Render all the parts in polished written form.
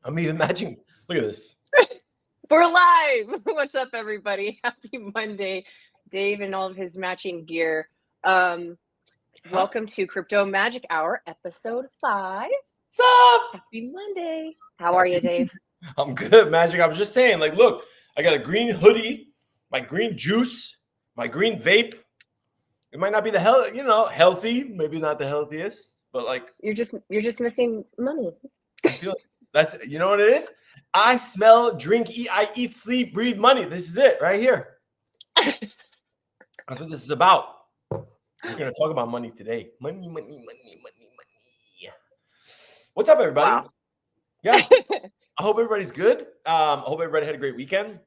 I'm even matching. Look at this. We're live. What's up, everybody? Happy Monday. Dave and all of his matching gear. Welcome to Crypto Magic Hour, episode 5. What's up? Happy Monday. How are you, Dave? I'm good, Magic. I was just saying, like, look, I got a green hoodie, my green juice, my green vape. It might not be the healthy, maybe not the healthiest, but like You're just missing money. I feel that's what it is. I smell, drink, eat, I eat, sleep, breathe money. This is it right here. That's what this is about. We're gonna talk about money today. Money. What's up, everybody? Wow. Yeah. I hope everybody's good. I hope everybody had a great weekend.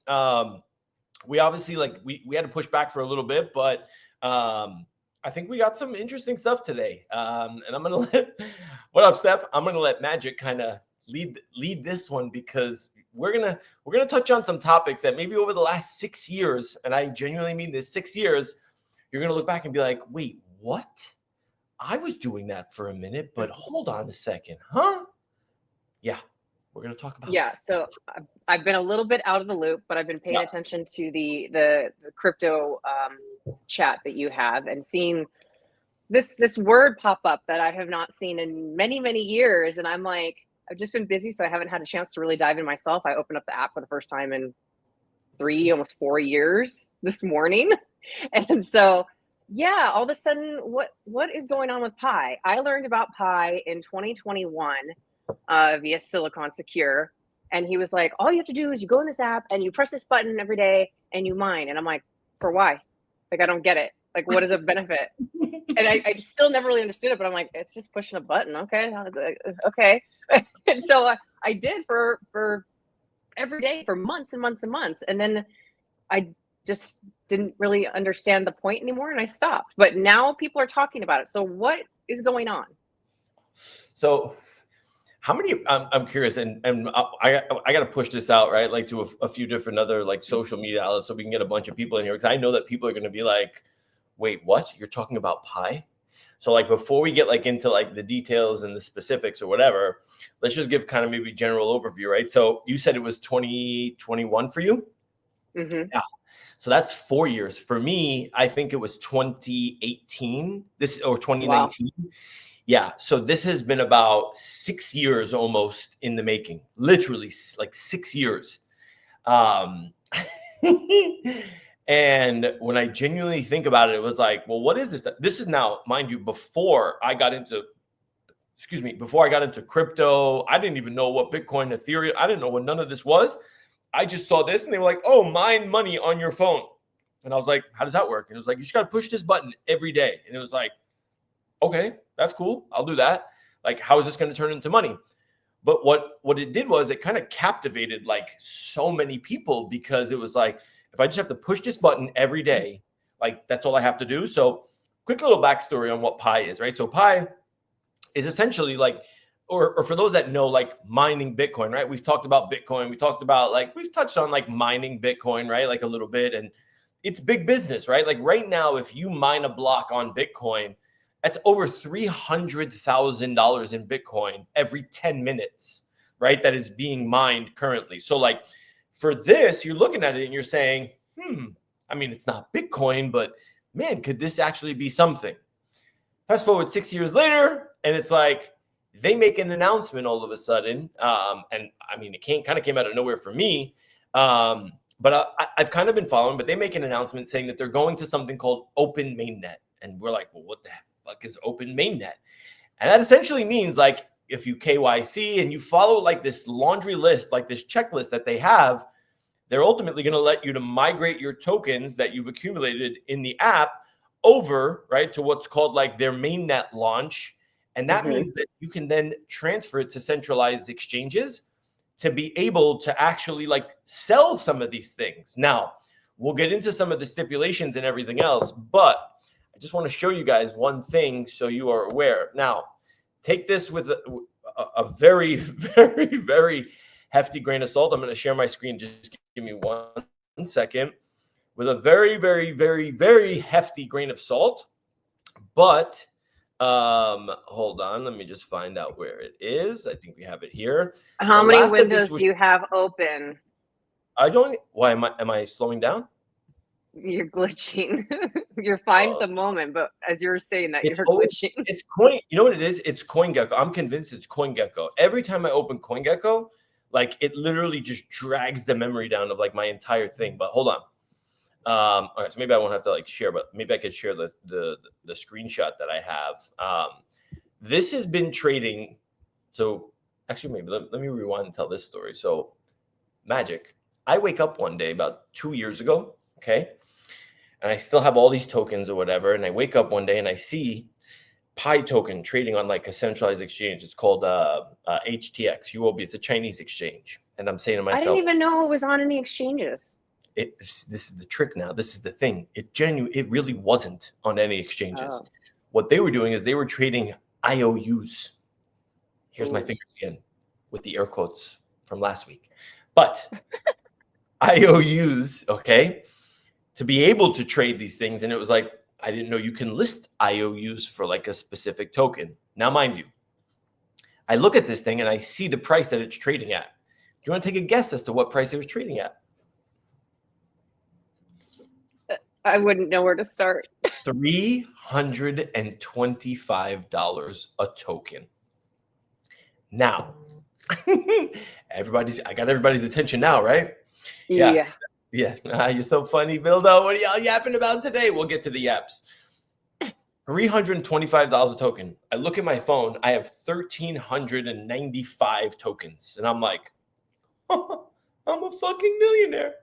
We obviously we had to push back for a little bit, but I think we got some interesting stuff today. And I'm gonna what up, Steph? I'm gonna let Magic kind of lead this one because we're gonna touch on some topics that maybe over the last 6 years, and I genuinely mean this, 6 years, you're gonna look back and be like, wait, what? I was doing that for a minute, but hold on a second, huh? Yeah. We're going to talk about So I've been a little bit out of the loop, but I've been paying attention to the crypto chat that you have and seeing this word pop up that I have not seen in many years. And I'm like, I've just been busy, so I haven't had a chance to really dive in myself. I opened up the app for the first time in 3, almost 4 years this morning. And so, yeah, all of a sudden, what is going on with Pi? I learned about Pi in 2021 via Silicon Secure. And he was like, all you have to do is you go in this app and you press this button every day and you mine. And I'm like, for why? Like, I don't get it. Like, what is a benefit? And I still never really understood it, but I'm like, it's just pushing a button. Okay. And so I did for every day for months and months and months. And then I just didn't really understand the point anymore and I stopped. But now people are talking about it. So what is going on? So how many? I'm curious, and I got to push this out, right? Like to a few different other like social media outlets, so we can get a bunch of people in here. Because I know that people are going to be like, "Wait, what? You're talking about Pi?" So like before we get like into like the details and the specifics or whatever, let's just give kind of maybe general overview, right? So you said it was 2021 for you. Mm-hmm. Yeah. So that's 4 years for me. I think it was 2018. Or 2019. Wow. Yeah, so this has been about 6 years almost in the making, literally like 6 years. And when I genuinely think about it, it was like, well, what is this? This is now, mind you, before I got into crypto. I didn't even know what Bitcoin, Ethereum, I didn't know what none of this was. I just saw this and they were like, oh, mine money on your phone. And I was like, how does that work? And it was like, you just got to push this button every day. And it was like, okay, that's cool. I'll do that. Like, how is this going to turn into money? But what it did was it kind of captivated like so many people because it was like, if I just have to push this button every day, like that's all I have to do. So quick little backstory on what Pi is, right? So Pi is essentially like, or for those that know, like mining Bitcoin, right? We've talked about Bitcoin. We've touched on like mining Bitcoin, right? Like a little bit. And it's big business, right? Like right now, if you mine a block on Bitcoin, that's over $300,000 in Bitcoin every 10 minutes, right? That is being mined currently. So like for this, you're looking at it and you're saying, I mean, it's not Bitcoin, but man, could this actually be something? Fast forward 6 years later, and it's like they make an announcement all of a sudden. And I mean, it kind of came out of nowhere for me. But I've kind of been following, but they make an announcement saying that they're going to something called Open Mainnet. And we're like, well, what the fuck is Open Mainnet? And that essentially means like if you KYC and you follow like this laundry list, like this checklist that they have, they're ultimately going to let you to migrate your tokens that you've accumulated in the app over, right, to what's called like their mainnet launch. And that means that you can then transfer it to centralized exchanges to be able to actually like sell some of these things. Now, we'll get into some of the stipulations and everything else, but I just want to show you guys one thing so you are aware. Now, take this with a very, very, very hefty grain of salt. I'm going to share my screen. Just give me 1 second. With a very, very, very, very hefty grain of salt. But Hold on. Let me just find out where it is. I think we have it here. How The many last that this windows was, do you have open? I don't. Why am I slowing down? You're glitching. You're fine at the moment, but as you were saying that, It's you're always glitching. it's coin. You know what it is? It's CoinGecko. I'm convinced it's CoinGecko. Every time I open CoinGecko, like it literally just drags the memory down of like my entire thing. But hold on. All right, so maybe I won't have to like share, but maybe I could share the screenshot that I have. This has been trading. So actually, maybe let me rewind and tell this story. So magic. I wake up one day about 2 years ago. Okay. And I still have all these tokens or whatever. And I wake up one day and I see Pi token trading on like a centralized exchange. It's called HTX, UOB. It's a Chinese exchange. And I'm saying to I didn't myself, even know it was on any exchanges. this is the trick now. This is the thing. It really wasn't on any exchanges. Oh. What they were doing is they were trading IOUs. Here's my Ooh. fingers again with the air quotes from last week. But IOUs, okay, to be able to trade these things. And it was like, I didn't know you can list IOUs for like a specific token. Now, mind you, I look at this thing and I see the price that it's trading at. Do you want to take a guess as to what price it was trading at? I wouldn't know where to start. $325 a token. Now, I got everybody's attention now, right? Yeah. You're so funny, Bildo. What are y'all yapping about today? We'll get to the yaps. $325 a token. I look at my phone. I have 1,395 tokens. And I'm like, I'm a fucking millionaire.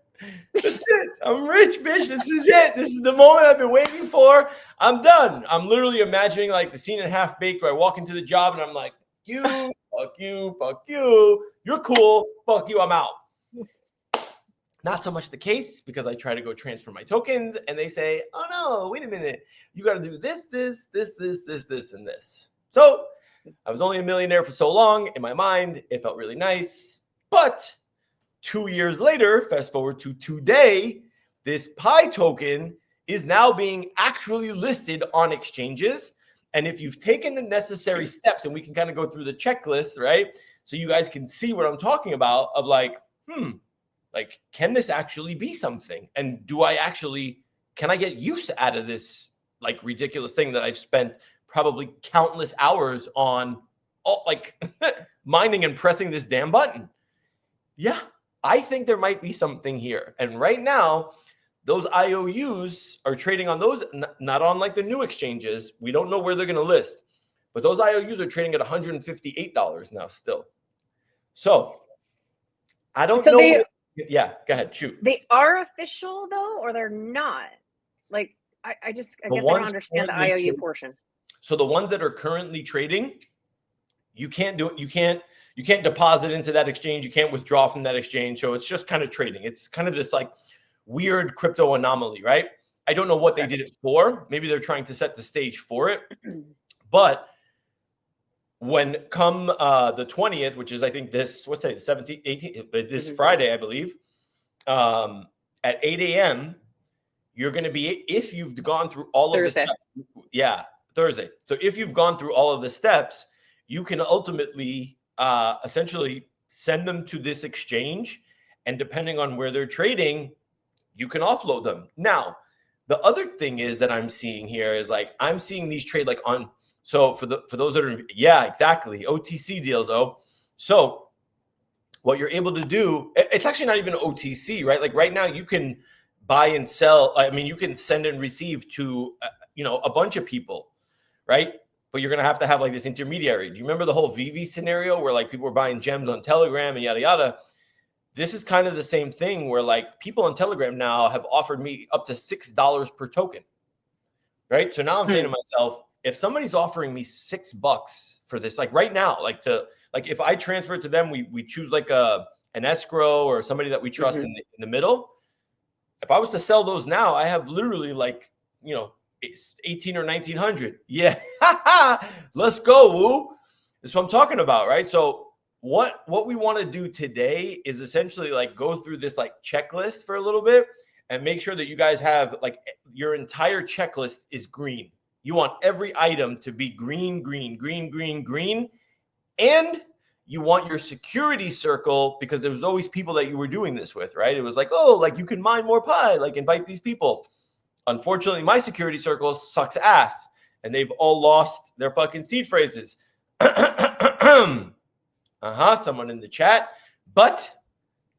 That's it. I'm rich, bitch. This is it. This is the moment I've been waiting for. I'm done. I'm literally imagining like the scene in Half Baked where I walk into the job and I'm like, fuck you, fuck you. You're cool. Fuck you. I'm out. Not so much the case because I try to go transfer my tokens and they say, oh no, wait a minute. You got to do this, and this. So I was only a millionaire for so long. In my mind, it felt really nice. But 2 years later, fast forward to today, this Pi token is now being actually listed on exchanges. And if you've taken the necessary steps, and we can kind of go through the checklist, right? So you guys can see what I'm talking about of like, like, can this actually be something? And can I get use out of this like ridiculous thing that I've spent probably countless hours on, like mining and pressing this damn button? Yeah, I think there might be something here. And right now, those IOUs are trading on those, not on like the new exchanges. We don't know where they're going to list, but those IOUs are trading at $158 now still. So I don't know. Yeah, go ahead, shoot. They are official though, or they're not? Like, I guess I don't understand the IOU portion. So the ones that are currently trading, you can't do it. You can't deposit into that exchange. You can't withdraw from that exchange. So it's just kind of trading. It's kind of this like weird crypto anomaly, right? I don't know what they did it for. Maybe they're trying to set the stage for it. But when come the 20th, which is I think this, what's today, the 17th, 18th, this Friday, I believe, at 8 a.m., you're going to be, if you've gone through all of the steps. Yeah, Thursday. So if you've gone through all of the steps, you can ultimately essentially send them to this exchange. And depending on where they're trading, you can offload them. Now, the other thing is that I'm seeing here is like, I'm seeing these trade like on, so for those that are, yeah, exactly. OTC deals. So what you're able to do, it's actually not even OTC, right? Like right now you can buy and sell. I mean, you can send and receive to, a bunch of people, right? But you're going to have like this intermediary. Do you remember the whole VV scenario where like people were buying gems on Telegram and yada, yada? This is kind of the same thing where like people on Telegram now have offered me up to $6 per token, right? So now I'm saying to myself, if somebody's offering me $6 for this, like right now, like if I transfer it to them, we choose like an escrow or somebody that we trust in the middle. If I was to sell those now, I have literally like, it's 18 or 1900. Yeah. Let's go. Woo. That's what I'm talking about. Right. So what we want to do today is essentially like go through this like checklist for a little bit and make sure that you guys have like your entire checklist is green. You want every item to be green, green, green, green, green. And you want your security circle, because there was always people that you were doing this with, right? It was like, oh, like you can mine more pi, like invite these people. Unfortunately, my security circle sucks ass, and they've all lost their fucking seed phrases. Someone in the chat, but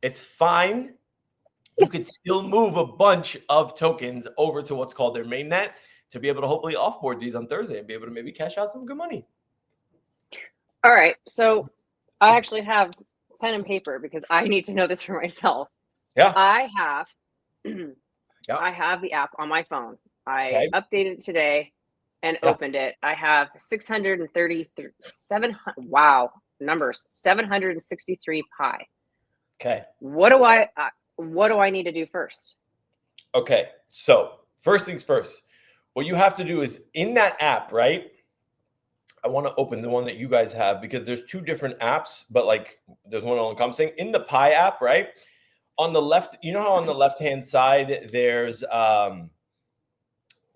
it's fine. You could still move a bunch of tokens over to what's called their mainnet to be able to hopefully offboard these on Thursday and be able to maybe cash out some good money. All right. So I actually have pen and paper because I need to know this for myself. Yeah. I have the app on my phone. I updated it today and opened it. I have 763 pi. Okay. What do I need to do first? Okay. So first things first, what you have to do is in that app, right? I want to open the one that you guys have because there's two different apps, but like there's one all encompassing. In the Pi app, right? On the left, you know how on the left-hand side there's the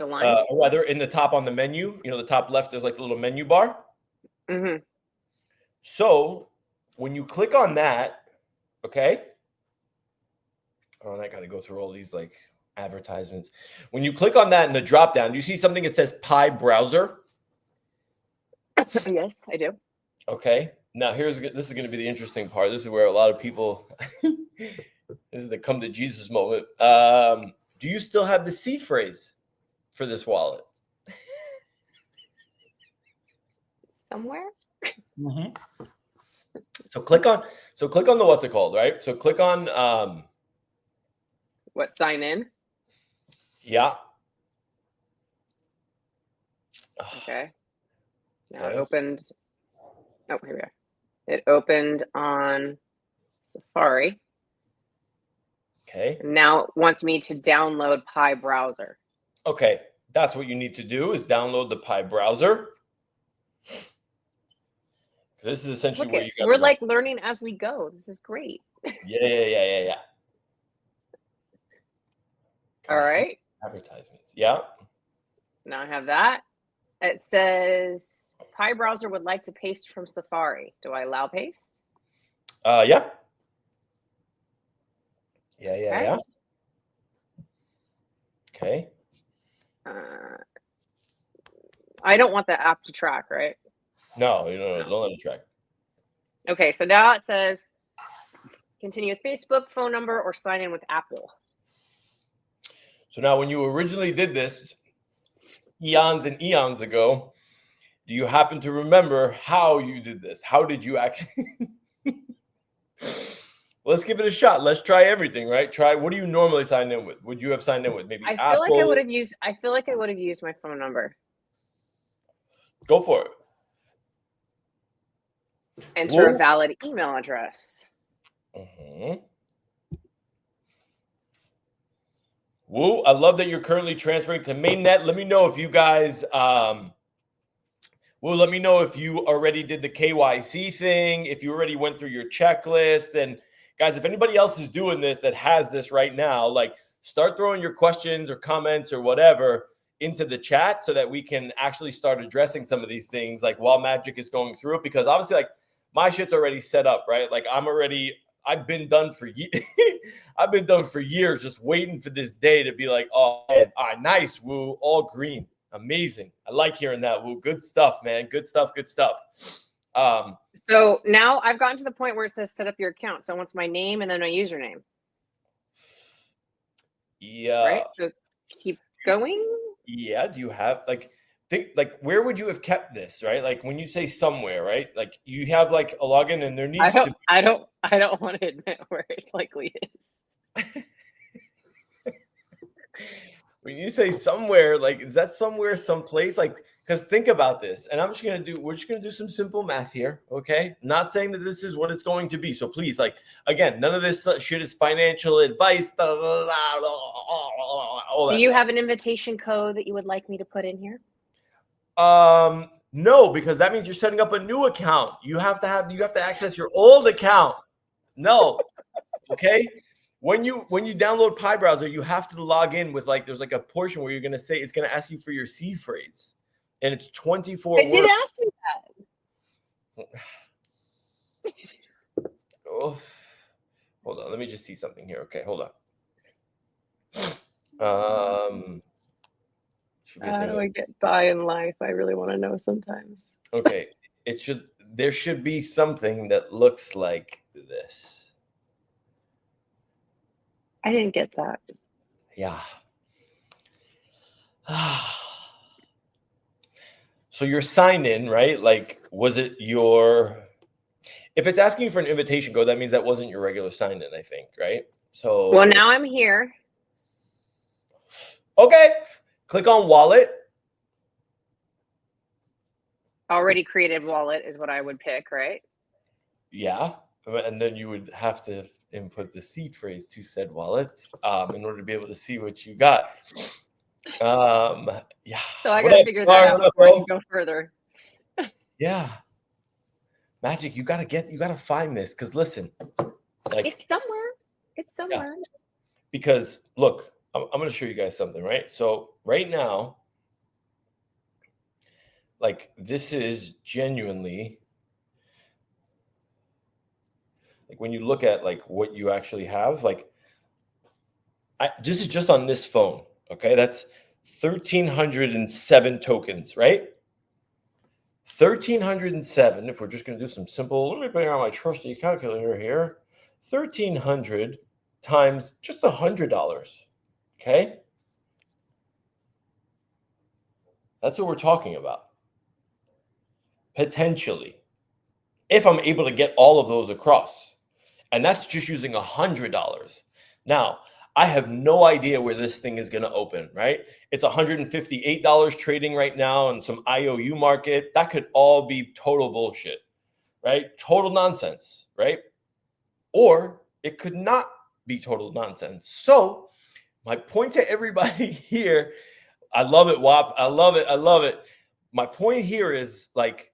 lines? rather in the top on the menu, you know, the top left, there's like a little menu bar. Mm-hmm. So when you click on that, okay. Oh, and I got to go through all these like advertisements. When you click on that in the drop down, do you see something that says Pi browser? Yes, I do. Okay. Now this is going to be the interesting part. This is where a lot of people, this is the come to Jesus moment. Do you still have the seed phrase for this wallet? Somewhere. Mm-hmm. So click on the what's it called, right? So click on what, sign in? Yeah. Okay. Now it opened. Oh, here we are. It opened on Safari. Okay. And now it wants me to download Pi browser. Okay. That's what you need to do is download the Pi browser. This is essentially where you got we're like learning as we go. This is great. Yeah. All right. Advertisements. Yeah. Now I have that. It says Pi browser would like to paste from Safari. Do I allow paste? Yeah. Yeah. Okay. I don't want the app to track, right? No, don't let it track. Okay, so now it says continue with Facebook, phone number, or sign in with Apple. So now when you originally did this eons and eons ago, do you happen to remember how you did this? How did you actually? Let's give it a shot. Let's try everything, right? What do you normally sign in with? Would you have signed in with maybe Apple? I feel like I would have used my phone number. Go for it. Enter a valid email address. Mm-hmm. Woo, I love that you're currently transferring to mainnet. Let me know if you guys let me know if you already did the KYC thing, if you already went through your checklist. And guys, if anybody else is doing this that has this right now, like start throwing your questions or comments or whatever into the chat so that we can actually start addressing some of these things like while Magic is going through it, because obviously like my shit's already set up, right? Like I've been done for I've been done for years just waiting for this day to be like, oh, man, nice, Woo, all green. Amazing. I like hearing that, Woo. Good stuff, man. Good stuff. So now I've gotten to the point where it says set up your account. So it wants my name and then my username. Yeah. Right? So keep going. Yeah. Do you have where would you have kept this, right? Like when you say somewhere, right? Like you have like a login and there needs to be... I don't want to admit where it likely is. When you say somewhere, like is that somewhere, someplace? Like, because think about this, and we're just gonna do some simple math here, okay? Not saying that this is what it's going to be. So please, like, again, none of this shit is financial advice. Do you have an invitation code that you would like me to put in here? No, because that means you're setting up a new account. You have to access your old account. No. Okay? When you download Pi browser, you have to log in with there's like a portion where you're going to say it's going to ask you for your seed phrase. and it's 24 I did words. ask you that. Oh, hold on. Let me just see something here. Okay, hold on. Should be a How thing. do I get by in life? I really want to know sometimes. Okay, there should be something that looks like this. I didn't get that. Yeah. So you're signed in, right? Like, was it your? If it's asking you for an invitation code, that means that wasn't your regular sign in, I think, right? So Well, now I'm here. okay, click on wallet. Already created wallet is what I would pick, right? Yeah, and then you would have to input the seed phrase to said wallet in order to be able to see what you got. Yeah. So I got to figure that out before I can go further. Yeah. Magic, you gotta find this, because listen, like, it's somewhere. It's somewhere. Yeah. Because look, I'm gonna show you guys something, right? So right now, like, this is genuinely, like, when you look at like what you actually have, like, this is just on this phone. Okay, that's 1,307 tokens, right? 1,307. If we're just going to do some simple, let me bring out my trusty calculator here. 1,300 times just $100. Okay, that's what we're talking about. Potentially, if I'm able to get all of those across, and that's just using $100. Now, I have no idea where this thing is going to open, right? It's $158 trading right now in some IOU market. That could all be total bullshit, right? Total nonsense, right? Or it could not be total nonsense. So my point to everybody here, I love it, WAP. I love it. I love it. My point here is, like,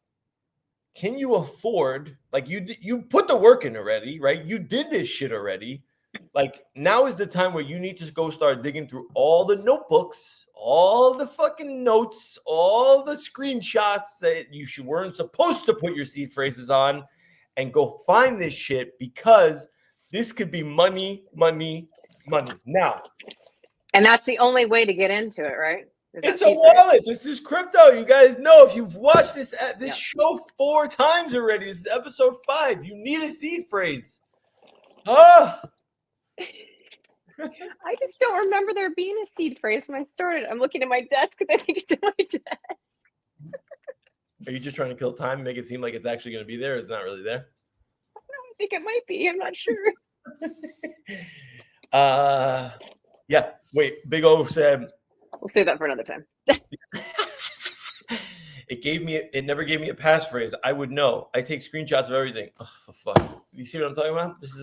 can you afford, like, you put the work in already, right? You did this shit already. Like, now is the time where you need to go start digging through all the notebooks, all the fucking notes, all the screenshots that weren't supposed to put your seed phrases on, and go find this shit, because this could be money, money, money. Now, and that's the only way to get into it, right? it's a wallet. This is crypto. You guys know, if you've watched this show 4 times already, this is episode 5. You need a seed phrase. I just don't remember there being a seed phrase when I started. I'm looking at my desk because I think it's in my desk. Are you just trying to kill time, make it seem like it's actually going to be there? It's not really there. No, I think it might be. I'm not sure. Yeah. Wait. Big O said. We'll save that for another time. It never gave me a passphrase. I would know. I take screenshots of everything. Oh, for fuck. You see what I'm talking about? This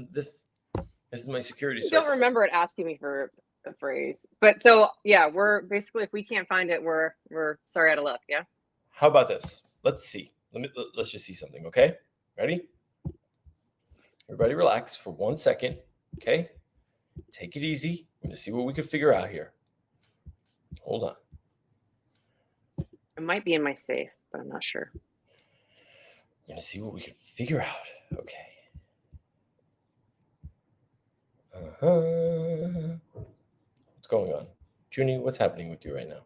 is my security. I don't remember it asking me for a phrase. But so yeah, we're basically, if we can't find it, we're sorry out of luck. Yeah. How about this? Let's see. Let's just see something. Okay. Ready? Everybody relax for 1 second. Okay. Take it easy. I'm gonna see what we can figure out here. Hold on. It might be in my safe, but I'm not sure. I'm gonna see what we can figure out. Okay. What's going on? Junie, what's happening with you right now?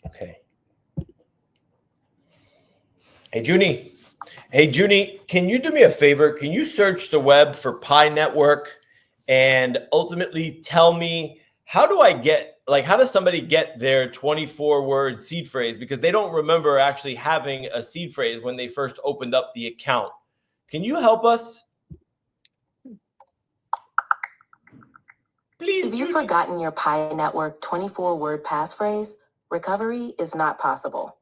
Okay. Hey, Junie. Hey, Junie, can you do me a favor? Can you search the web for Pi Network and ultimately tell me, how does somebody get their 24-word seed phrase? Because they don't remember actually having a seed phrase when they first opened up the account. Can you help us? Please. If you've forgotten your Pi Network 24-word passphrase, recovery is not possible.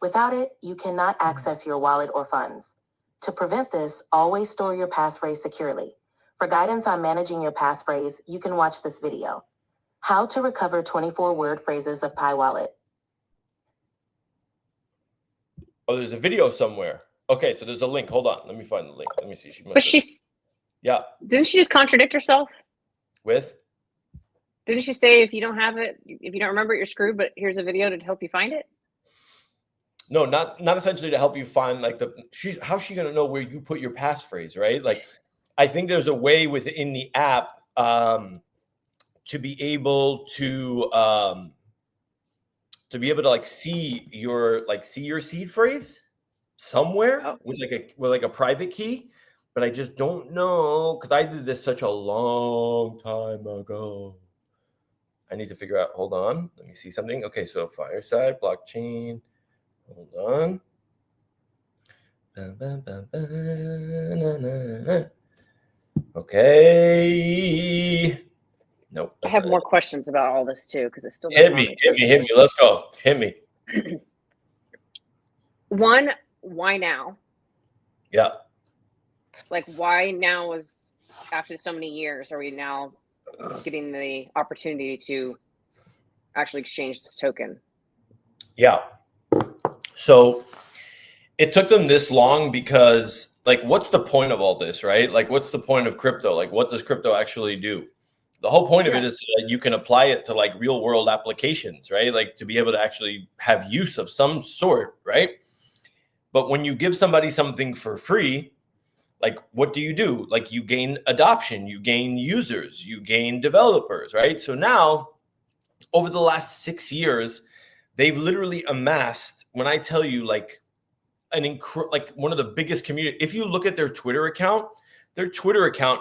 Without it, you cannot access your wallet or funds. To prevent this, always store your passphrase securely. For guidance on managing your passphrase, you can watch this video. How to recover 24-word phrases of Pi Wallet. Oh, there's a video somewhere. Okay, so there's a link. Hold on. Let me find the link. Let me see. But she's... Yeah. Didn't she just contradict herself? With? Didn't she say if you don't have it, if you don't remember it, you're screwed, but here's a video to help you find it? No, not essentially to help you find like how's she gonna know where you put your passphrase, right? Like I think there's a way within the app to be able to like see your seed phrase somewhere with like a private key, but I just don't know because I did this such a long time ago. I need to figure out. Hold on, let me see something. Okay, so Fireside blockchain. Hold on. Okay. Nope. I have more questions about all this too, because it still hit doesn't me. make sense. Hit me. Let's go. Hit me. One, why now? Yeah. Like, why now was after so many years are we now getting the opportunity to actually exchange this token? Yeah. So it took them this long because, like, what's the point of all this, right? Like, what's the point of crypto? Like, what does crypto actually do? The whole point of it is that you can apply it to like real world applications, right? Like to be able to actually have use of some sort, right? But when you give somebody something for free, like what do? Like you gain adoption, you gain users, you gain developers, right? So now over the last 6 years, they've literally amassed, when I tell you like like one of the biggest community, if you look at their Twitter account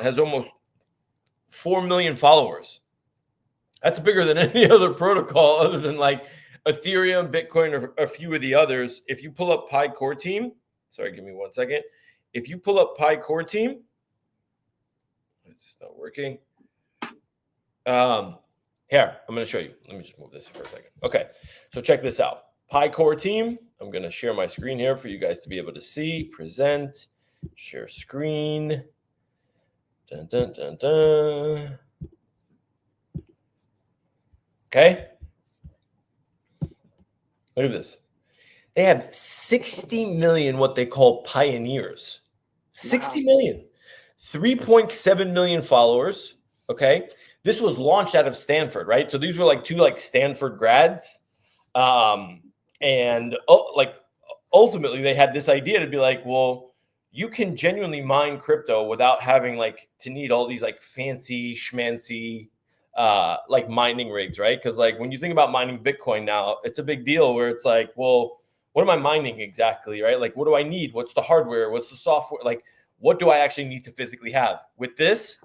has almost 4 million followers. That's bigger than any other protocol other than like Ethereum, Bitcoin, or a few of the others. If you pull up Pi Core Team, sorry, give me 1 second. If you pull up Pi Core Team, it's not working. Here, I'm going to show you. Let me just move this for a second. Okay, so check this out. Pi Core Team. I'm going to share my screen here for you guys to be able to see. Present, share screen. Dun, dun, dun, dun. Okay. Look at this. They have 60 million what they call pioneers. 60 million. 3.7 million followers. Okay. This was launched out of Stanford, right? So these were like 2 like Stanford grads. And like ultimately they had this idea to be like, well, you can genuinely mine crypto without having like to need all these like fancy schmancy like mining rigs, right? Because like when you think about mining Bitcoin now, it's a big deal where it's like, well, what am I mining exactly, right? Like, what do I need? What's the hardware? What's the software? Like, what do I actually need to physically have? With this,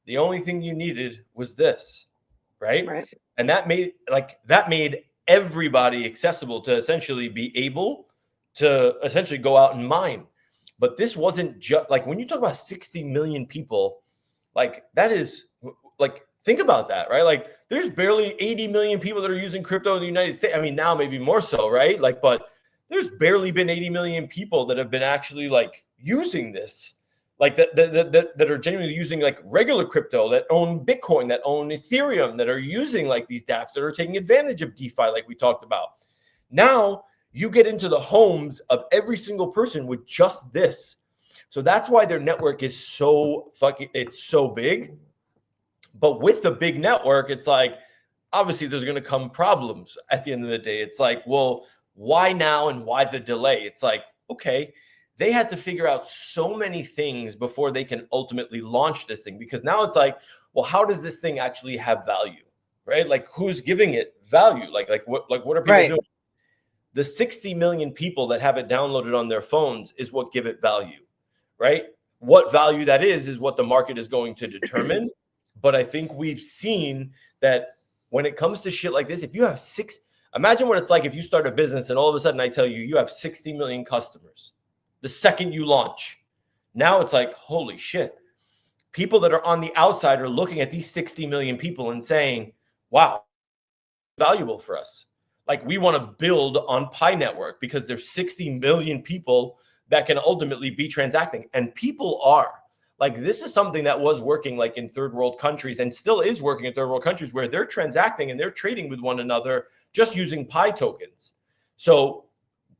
the only thing you needed was this, right? And that made everybody accessible to essentially be able to essentially go out and mine. But this wasn't just like when you talk about 60 million people, like that is like, think about that, right? Like there's barely 80 million people that are using crypto in the United States. I mean, now maybe more so, right? Like, but there's barely been 80 million people that have been actually like using this, like that are genuinely using like regular crypto, that own Bitcoin, that own Ethereum, that are using like these dApps, that are taking advantage of DeFi, like we talked about. Now you get into the homes of every single person with just this. So that's why their network is so it's so big. But with the big network, it's like, obviously there's going to come problems at the end of the day. It's like, well, why now and why the delay? It's like, okay, they had to figure out so many things before they can ultimately launch this thing. Because now it's like, well, how does this thing actually have value, right? Like who's giving it value? Like what are people doing? The 60 million people that have it downloaded on their phones is what give it value, right? What value that is what the market is going to determine. But I think we've seen that when it comes to shit like this, if you have imagine what it's like if you start a business and all of a sudden I tell you, you have 60 million customers the second you launch. Now it's like, holy shit. People that are on the outside are looking at these 60 million people and saying, wow, valuable for us. Like we want to build on Pi Network because there's 60 million people that can ultimately be transacting. And people are. Like this is something that was working like in third world countries and still is working in third world countries where they're transacting and they're trading with one another just using Pi tokens. So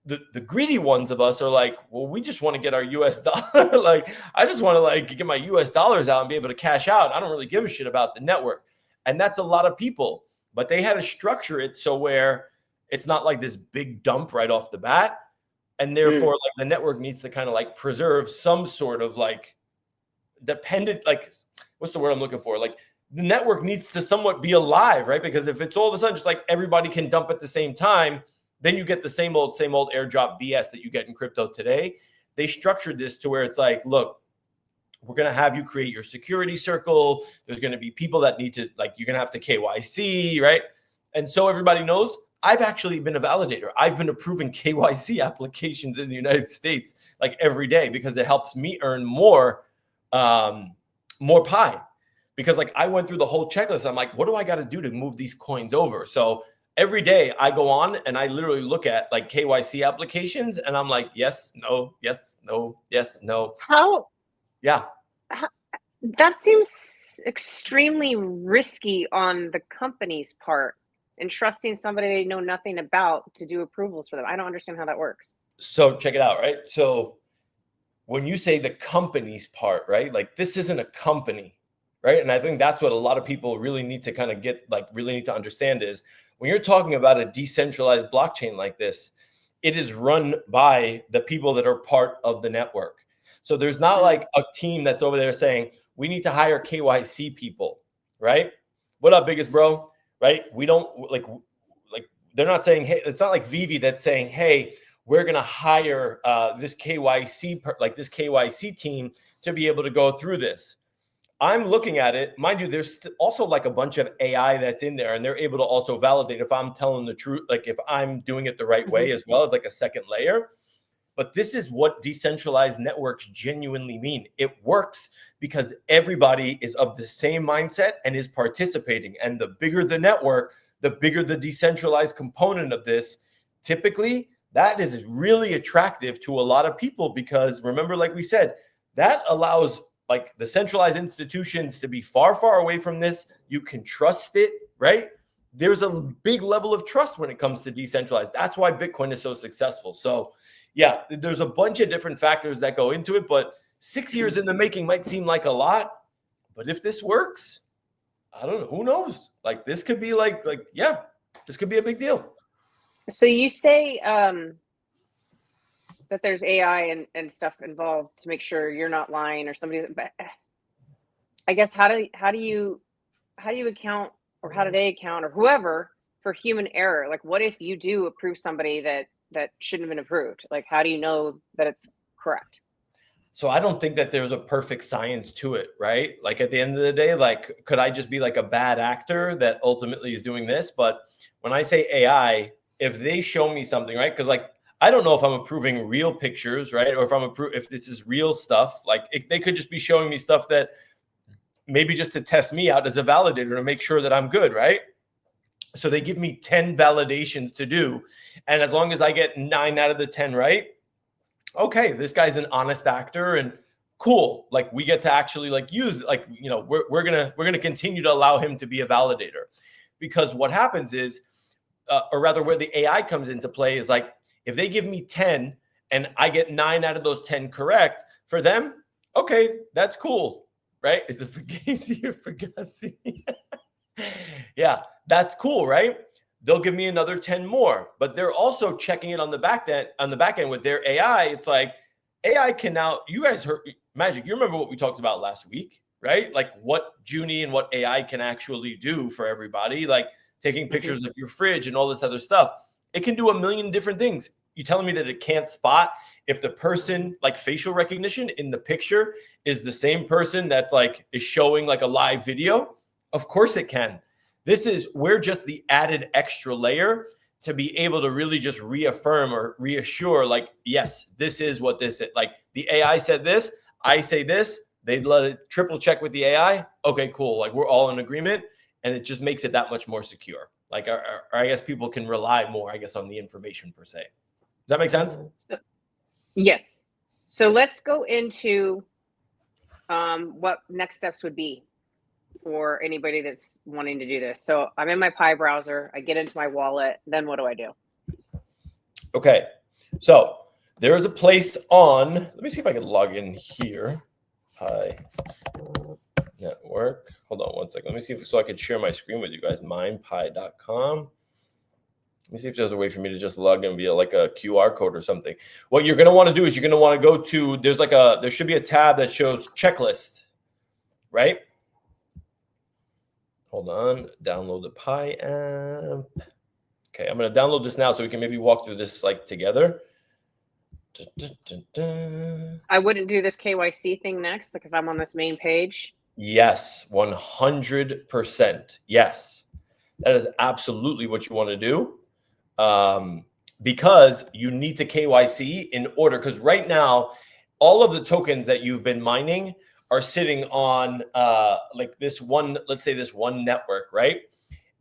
the greedy ones of us are like, well, we just want to get our US dollar. Like I just want to like get my US dollars out and be able to cash out. I don't really give a shit about the network. And that's a lot of people, but they had to structure it so where it's not like this big dump right off the bat. And therefore, like the network needs to kind of like preserve some sort of like dependent, like what's the word I'm looking for? Like the network needs to somewhat be alive, right? Because if it's all of a sudden just like everybody can dump at the same time, then you get the same old airdrop BS that you get in crypto today. They structured this to where it's like, look, we're going to have you create your security circle. There's going to be people that need to, like, you're going to have to KYC, right? And so everybody knows I've actually been a validator. I've been approving KYC applications in the United States like every day because it helps me earn more pie. Because like I went through the whole checklist. I'm like, what do I got to do to move these coins over? So every day I go on and I literally look at like KYC applications and I'm like, yes, no, yes, no, yes, no. How? Yeah. That seems extremely risky on the company's part, entrusting somebody they know nothing about to do approvals for them. I don't understand how that works. So check it out, right? So when you say the company's part, right? Like this isn't a company, right? And I think that's what a lot of people really need to kind of get, like really need to understand is when you're talking about a decentralized blockchain like this, it is run by the people that are part of the network. So there's not like a team that's over there saying, we need to hire KYC people, right? What up, biggest bro? Right? We don't like they're not saying, hey, it's not like Vivi that's saying, hey, we're going to hire this KYC team to be able to go through this. I'm looking at it. Mind you, there's also like a bunch of AI that's in there and they're able to also validate if I'm telling the truth, like if I'm doing it the right way as well as like a second layer. But this is what decentralized networks genuinely mean. It works because everybody is of the same mindset and is participating. And the bigger the network, the bigger the decentralized component of this. Typically, that is really attractive to a lot of people because remember, like we said, that allows like the centralized institutions to be far, far away from this. You can trust it, right? There's a big level of trust when it comes to decentralized. That's why Bitcoin is so successful. So yeah, there's a bunch of different factors that go into it, but 6 years in the making might seem like a lot, but if this works, I don't know, who knows? Like this could be like, yeah, this could be a big deal. So you say that there's AI and stuff involved to make sure you're not lying or somebody. But I guess how do you account, or how do they account, or whoever, for human error? Like, what if you do approve somebody that shouldn't have been approved? Like, how do you know that it's correct? So I don't think that there's a perfect science to it, right? Like at the end of the day, like could I just be like a bad actor that ultimately is doing this? But when I say AI, if they show me something, right? Because like I don't know if I'm approving real pictures, right? Or if this is real stuff. Like they could just be showing me stuff that maybe just to test me out as a validator to make sure that I'm good, right? So they give me 10 validations to do. And as long as I get 9 out of the 10 right, okay, this guy's an honest actor and cool. Like we get to actually like use, like, you know, we're gonna continue to allow him to be a validator. Because what happens is, or rather where the AI comes into play is like, if they give me 10 and I get 9 out of those 10 correct, for them, okay, that's cool, right? Is it Fugazi or Fugazi? Yeah, that's cool, right? They'll give me another 10 more, but they're also checking it on the back end with their AI. It's like AI can now, you guys heard Magic, you remember what we talked about last week, right? Like what Junie and what AI can actually do for everybody, like taking pictures of your fridge and all this other stuff. It can do a million different things. You telling me that it can't spot if the person, like facial recognition in the picture is the same person that's like is showing like a live video? Of course it can. We're just the added extra layer to be able to really just reaffirm or reassure, like, yes, this is what this is. Like the AI said this, I say this, they let it triple check with the AI. Okay, cool. Like we're all in agreement and it just makes it that much more secure. Like, or I guess people can rely more, I guess, on the information per se. Does that make sense? Yes. So let's go into what next steps would be for anybody that's wanting to do this. So I'm in my Pi browser, I get into my wallet, then what do I do? Okay, so there is a place on, let me see if I can log in here. Pi Network. Hold on one second. Let me see if so I could share my screen with you guys. Mindpi.com. Let me see if there's a way for me to just log in via like a QR code or something. What you're going to want to do is you're going to want to go to, there should be a tab that shows checklist, right? Hold on. Download the Pi app. Okay, I'm going to download this now so we can maybe walk through this like together. I wouldn't do this KYC thing next, like if I'm on this main page. Yes, 100%. Yes, that is absolutely what you want to do, because you need to KYC in order. Because right now, all of the tokens that you've been mining are sitting on like this one, let's say this one network, right?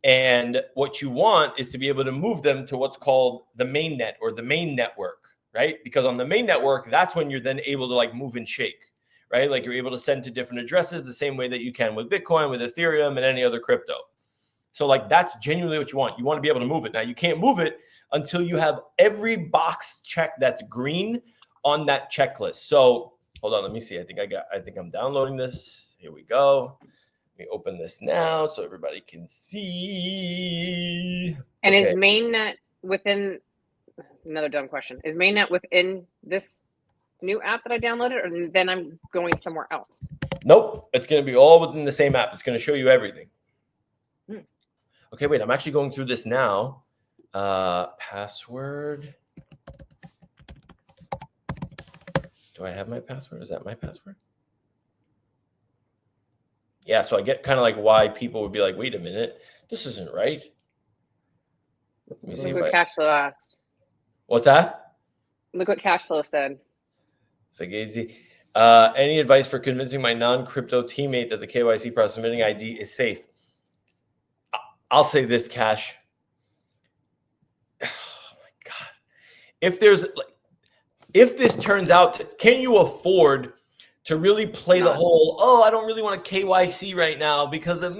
And what you want is to be able to move them to what's called the main net or the main network, right? Because on the main network, that's when you're then able to like move and shake, right? Like you're able to send to different addresses the same way that you can with Bitcoin, with Ethereum, and any other crypto. So like that's genuinely what you want. You want to be able to move it. Now you can't move it until you have every box checked that's green on that checklist. So hold on, let me see. I think I'm downloading this. Here we go. Let me open this now so everybody can see. And is mainnet within, another dumb question, is mainnet within this new app that I downloaded, or then I'm going somewhere else? Nope. It's going to be all within the same app. It's going to show you everything. Okay, wait. I'm actually going through this now. Password. Do I have my password? Is that my password? Yeah, so I get kind of like why people would be like, wait a minute, this isn't right. Let me see if what Cashflow asked. What's that? Look what Cashflow said. Fagazi. Any advice for convincing my non-crypto teammate that the KYC process submitting ID is safe? I'll say this, Cash. Oh my God. If this turns out, can you afford to really play the whole, oh, I don't really want to KYC right now because of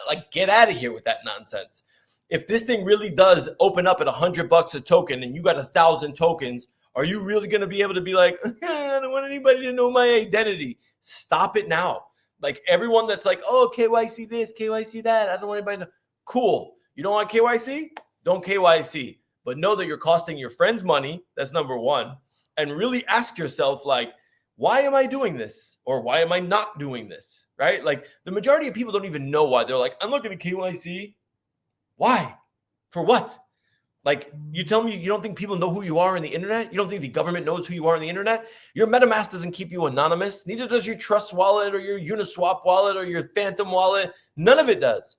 like, get out of here with that nonsense. If this thing really does open up at $100 a token and you got 1,000 tokens, are you really going to be able to be like, I don't want anybody to know my identity? Stop it now. Like everyone that's like, oh, KYC this, KYC that, I don't want anybody to know. Cool. You don't want KYC? Don't KYC. But know that you're costing your friends money. That's number one. And really ask yourself, like, why am I doing this? Or why am I not doing this? Right? Like the majority of people don't even know why. They're like, I'm looking at KYC. Why? For what? Like you tell me you don't think people know who you are on the internet? You don't think the government knows who you are on the internet? Your MetaMask doesn't keep you anonymous. Neither does your Trust wallet or your Uniswap wallet or your Phantom wallet. None of it does.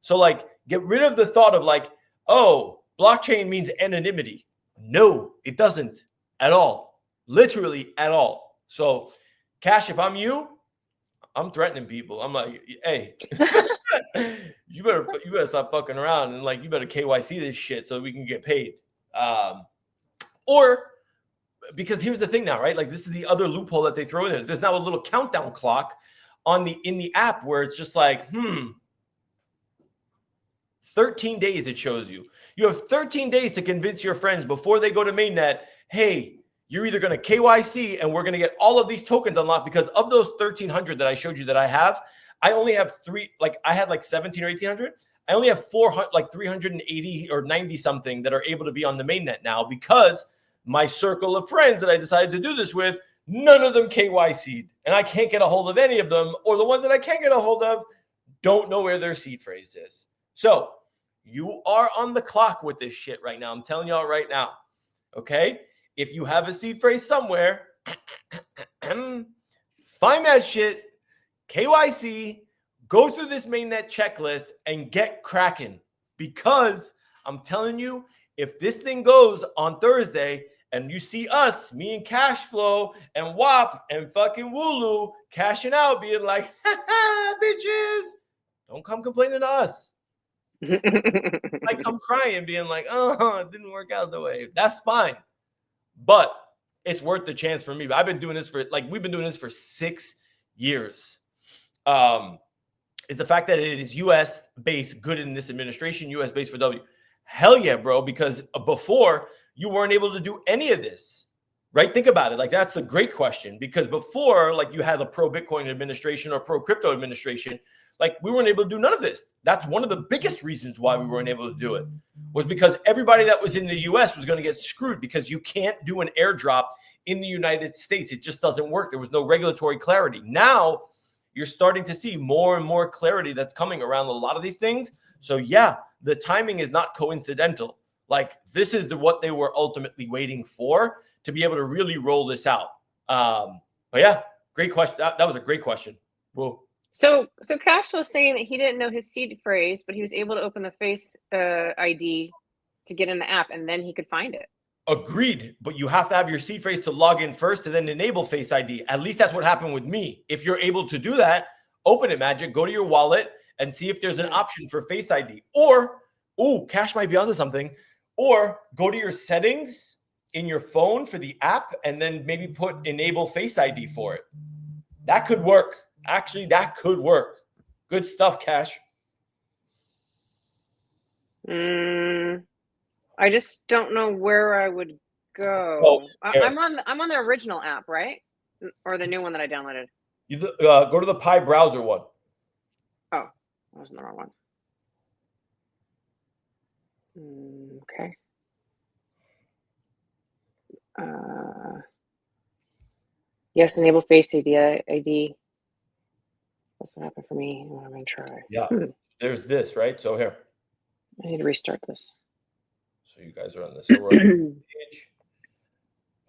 So like get rid of the thought of like, oh, blockchain means anonymity. No, it doesn't at all. Literally at all. So Cash, if I'm you, I'm threatening people. I'm like, hey, you better stop fucking around and like you better KYC this shit so we can get paid. Or because here's the thing now, right? Like this is the other loophole that they throw in there. There's now a little countdown clock in the app where it's just like, 13 days it shows you. You have 13 days to convince your friends before they go to mainnet, hey, you're either going to KYC and we're going to get all of these tokens unlocked because of those 1,300 that I showed you that I have, I only have I had like 17 or 1,800. I only have 400, like 380 or 90 something that are able to be on the mainnet now because my circle of friends that I decided to do this with, none of them KYC'd and I can't get a hold of any of them, or the ones that I can't get a hold of don't know where their seed phrase is. So you are on the clock with this shit right now. I'm telling y'all right now. Okay. If you have a seed phrase somewhere, find that shit, KYC, go through this mainnet checklist and get cracking. Because I'm telling you, if this thing goes on Thursday and you see us, me and Cashflow and WAP and fucking Wooloo cashing out, being like, bitches, don't come complaining to us. I come crying, being like, oh, it didn't work out the way. That's fine. But it's worth the chance for me. I've been doing this we've been doing this for 6 years. Is the fact that it is US based, good in this administration, US based for W. Hell yeah, bro. Because before you weren't able to do any of this. right? Think about it. Like, that's a great question, because before, like, you had a pro Bitcoin administration or pro crypto administration, like, we weren't able to do none of this. That's one of the biggest reasons why we weren't able to do it, was because everybody that was in the US was going to get screwed, because you can't do an airdrop in the United States. It just doesn't work. There was no regulatory clarity. Now you're starting to see more and more clarity that's coming around a lot of these things. So yeah, the timing is not coincidental. Like, this is what they were ultimately waiting for, to be able to really roll this out. But yeah, great question. That was a great question. Whoa. So Cash was saying that he didn't know his seed phrase, but he was able to open the Face ID to get in the app, and then he could find it. Agreed, but you have to have your seed phrase to log in first and then enable Face ID. At least that's what happened with me. If you're able to do that, open it, Magic, go to your wallet and see if there's an option for Face ID. Or, Cash might be onto something. Or go to your settings in your phone for the app and then maybe put enable Face ID for it. That could work. Actually, that could work. Good stuff, Cash. I just don't know where I would go. Oh, I'm on the original app, right? Or the new one that I downloaded? You go to the Pi browser one. Oh, that was the wrong one. Okay. Yes, enable Face ID. That's what happened for me. I'm going to try. Yeah, there's this, right? So here. I need to restart this. So you guys are on this. So we're on page.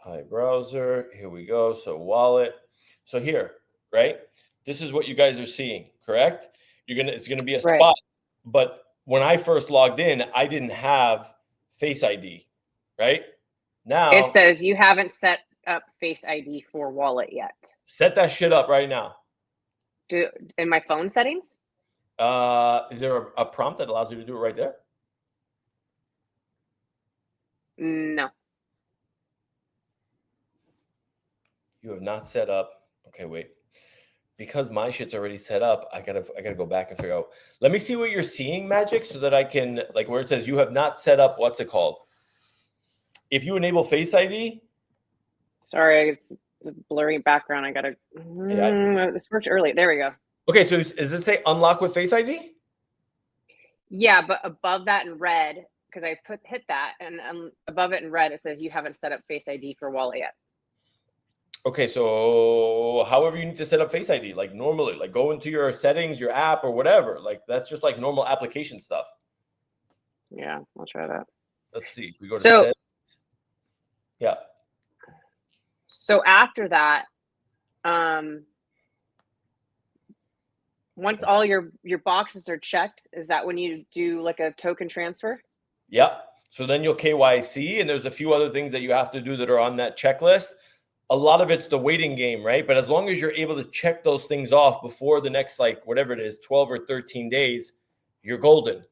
Pi browser. Here we go. So wallet. So here, right? This is what you guys are seeing, correct? It's gonna be a spot. But when I first logged in, I didn't have Face ID, right? Now it says you haven't set up Face ID for wallet yet. Set that shit up right now. In my phone settings? Is there a prompt that allows you to do it right there? No. You have not set up. Okay, wait. Because my shit's already set up, I gotta go back and figure out. Let me see what you're seeing, Magic, so that I can, like, where it says you have not set up, what's it called? If you enable Face ID. Sorry, it's a blurry background. I gotta search early. There we go. Okay, so does it say unlock with Face ID? Yeah, but above that in red, because I hit that, and above it in red, it says you haven't set up Face ID for wallet yet. Okay, so however you need to set up Face ID, like normally, like go into your settings, your app, or whatever. Like, that's just like normal application stuff. Yeah, I'll try that. Let's see if we go to settings. Yeah. So after that, once all your boxes are checked, is that when you do like a token transfer? Yeah. So then you'll KYC, and there's a few other things that you have to do that are on that checklist. A lot of it's the waiting game, right? But as long as you're able to check those things off before the next, like, whatever it is, 12 or 13 days, you're golden.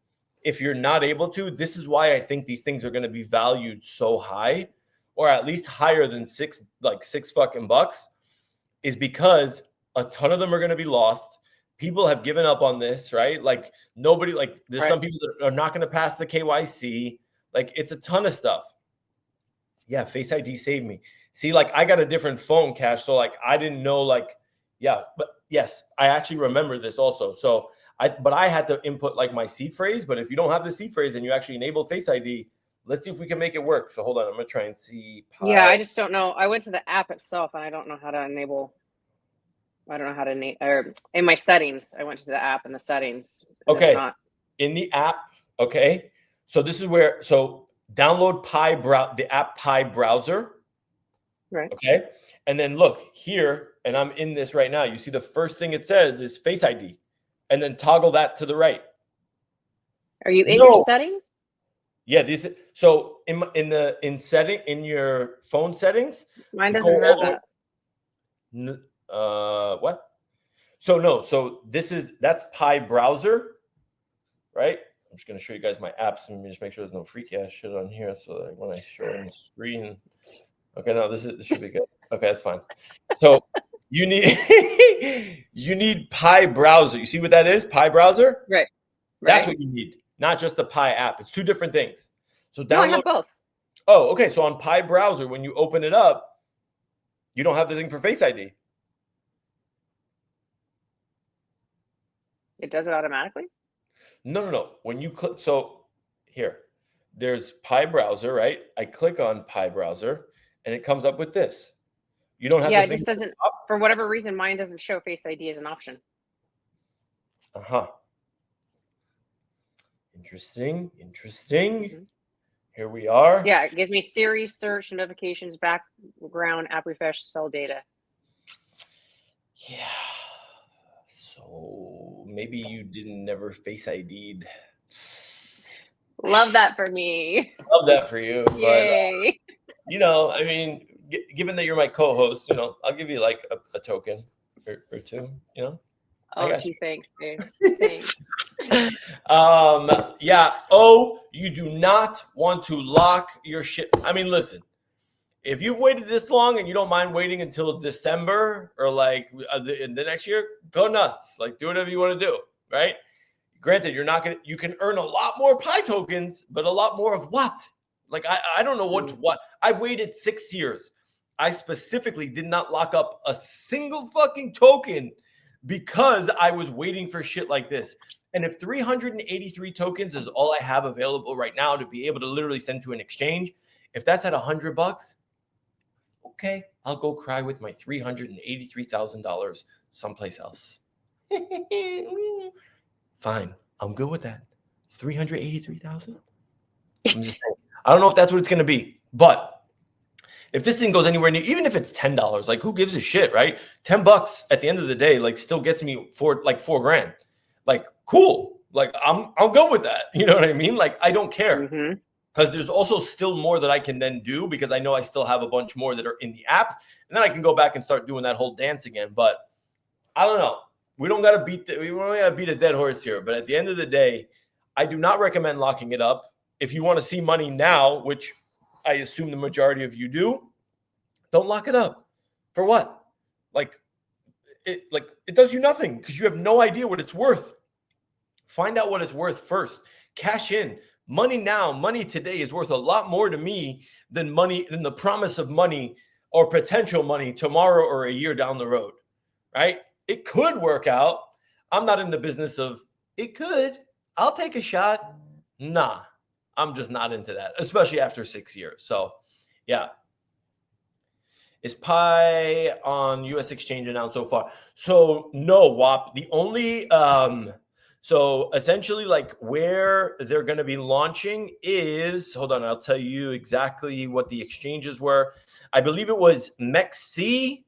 If you're not able to, this is why I think these things are going to be valued so high, or at least higher than $6 fucking bucks, is because a ton of them are going to be lost. People have given up on this, right? Like, nobody, like, there's some people that are not going to pass the KYC. Like, it's a ton of stuff. Yeah, Face ID saved me. See, like, I got a different phone, Cash, so, like, I didn't know, like, yeah, but yes, I actually remember this also. So I had to input, like, my seed phrase. But if you don't have the seed phrase and you actually enable Face ID, let's see if we can make it work. So hold on, I'm gonna try and see. Yeah, I just don't know. I went to the app itself, and I don't know how to enable. I don't know how to enable. Or in my settings, I went to the app and the settings. And okay, in the app. Okay, so this is where. So download the app Pi browser. Right. Okay. And then look here, and I'm in this right now. You see the first thing it says is Face ID, and then toggle that to the right. Are you in your settings? Yeah. So in your phone settings. Mine doesn't have that. What? So no. So that's Pi browser, right? I'm just gonna show you guys my apps. Let me just make sure there's no freaky ass shit on here, so that when I show on the screen. Okay, no, this should be good. Okay, that's fine. So you need Pi browser. You see what that is? Pi browser? Right. That's what you need, not just the Pi app. It's two different things. So download. No, I have both. Oh, okay. So on Pi browser, when you open it up, You don't have the thing for Face ID. It does it automatically? No. When you click, so here, there's Pi browser, right? I click on Pi browser and it comes up with this. You don't have Yeah, the it thing just doesn't, for whatever reason, mine doesn't show Face ID as an option. Uh-huh. Interesting. Mhm. Here we are. Yeah, it gives me Siri, search, notifications, background, app refresh, sell data. Yeah. So maybe you didn't never Face ID'd. Love that for me. Love that for you. But, Yay. I mean, given that you're my co-host, I'll give you like a token or two, I Oh, got gee, thanks, Dave. you. Thanks. Yeah. Oh, you do not want to lock your shit. I mean, listen, if you've waited this long and you don't mind waiting until December or like in the next year, go nuts. Like, do whatever you want to do, right? Granted, you can earn a lot more Pi tokens, but a lot more of what? Like, I don't know what. I've waited 6 years. I specifically did not lock up a single fucking token because I was waiting for shit like this. And if 383 tokens is all I have available right now to be able to literally send to an exchange, if that's at $100, okay, I'll go cry with my $383,000 someplace else. Fine, I'm good with that. 383,000. I'm just saying. I don't know if that's what it's going to be, but if this thing goes anywhere near, even if it's $10, like who gives a shit, right? $10 at the end of the day, like still gets me for like $4,000. Like cool, like I'm good with that. You know what I mean? Like I don't care because there's also still more that I can then do because I know I still have a bunch more that are in the app, and then I can go back and start doing that whole dance again. But I don't know. We don't got to beat a dead horse here. But at the end of the day, I do not recommend locking it up. If you want to see money now, which I assume the majority of you do, don't lock it up. For what? Like it does you nothing because you have no idea what it's worth. Find out what it's worth first. Cash in. Money now, money today is worth a lot more to me than the promise of money or potential money tomorrow or a year down the road. Right? It could work out. I'm not in the business of it could. I'll take a shot. Nah, I'm just not into that, especially after 6 years. So, yeah. Is Pi on US exchange announced so far? So, no, WAP. The only, so essentially, like where they're going to be launching is, hold on, I'll tell you exactly what the exchanges were. I believe it was MEXC,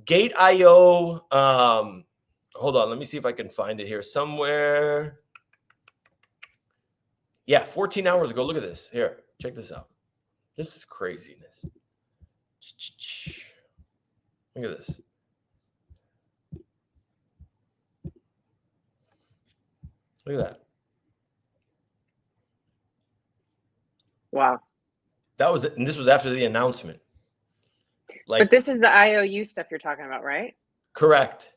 Gate.io. Hold on, let me see if I can find it here somewhere. Yeah, 14 hours ago. Look at this. Here, check this out. This is craziness. Look at this. Look at that. Wow. And this was after the announcement. But this is the IOU stuff you're talking about, right? Correct.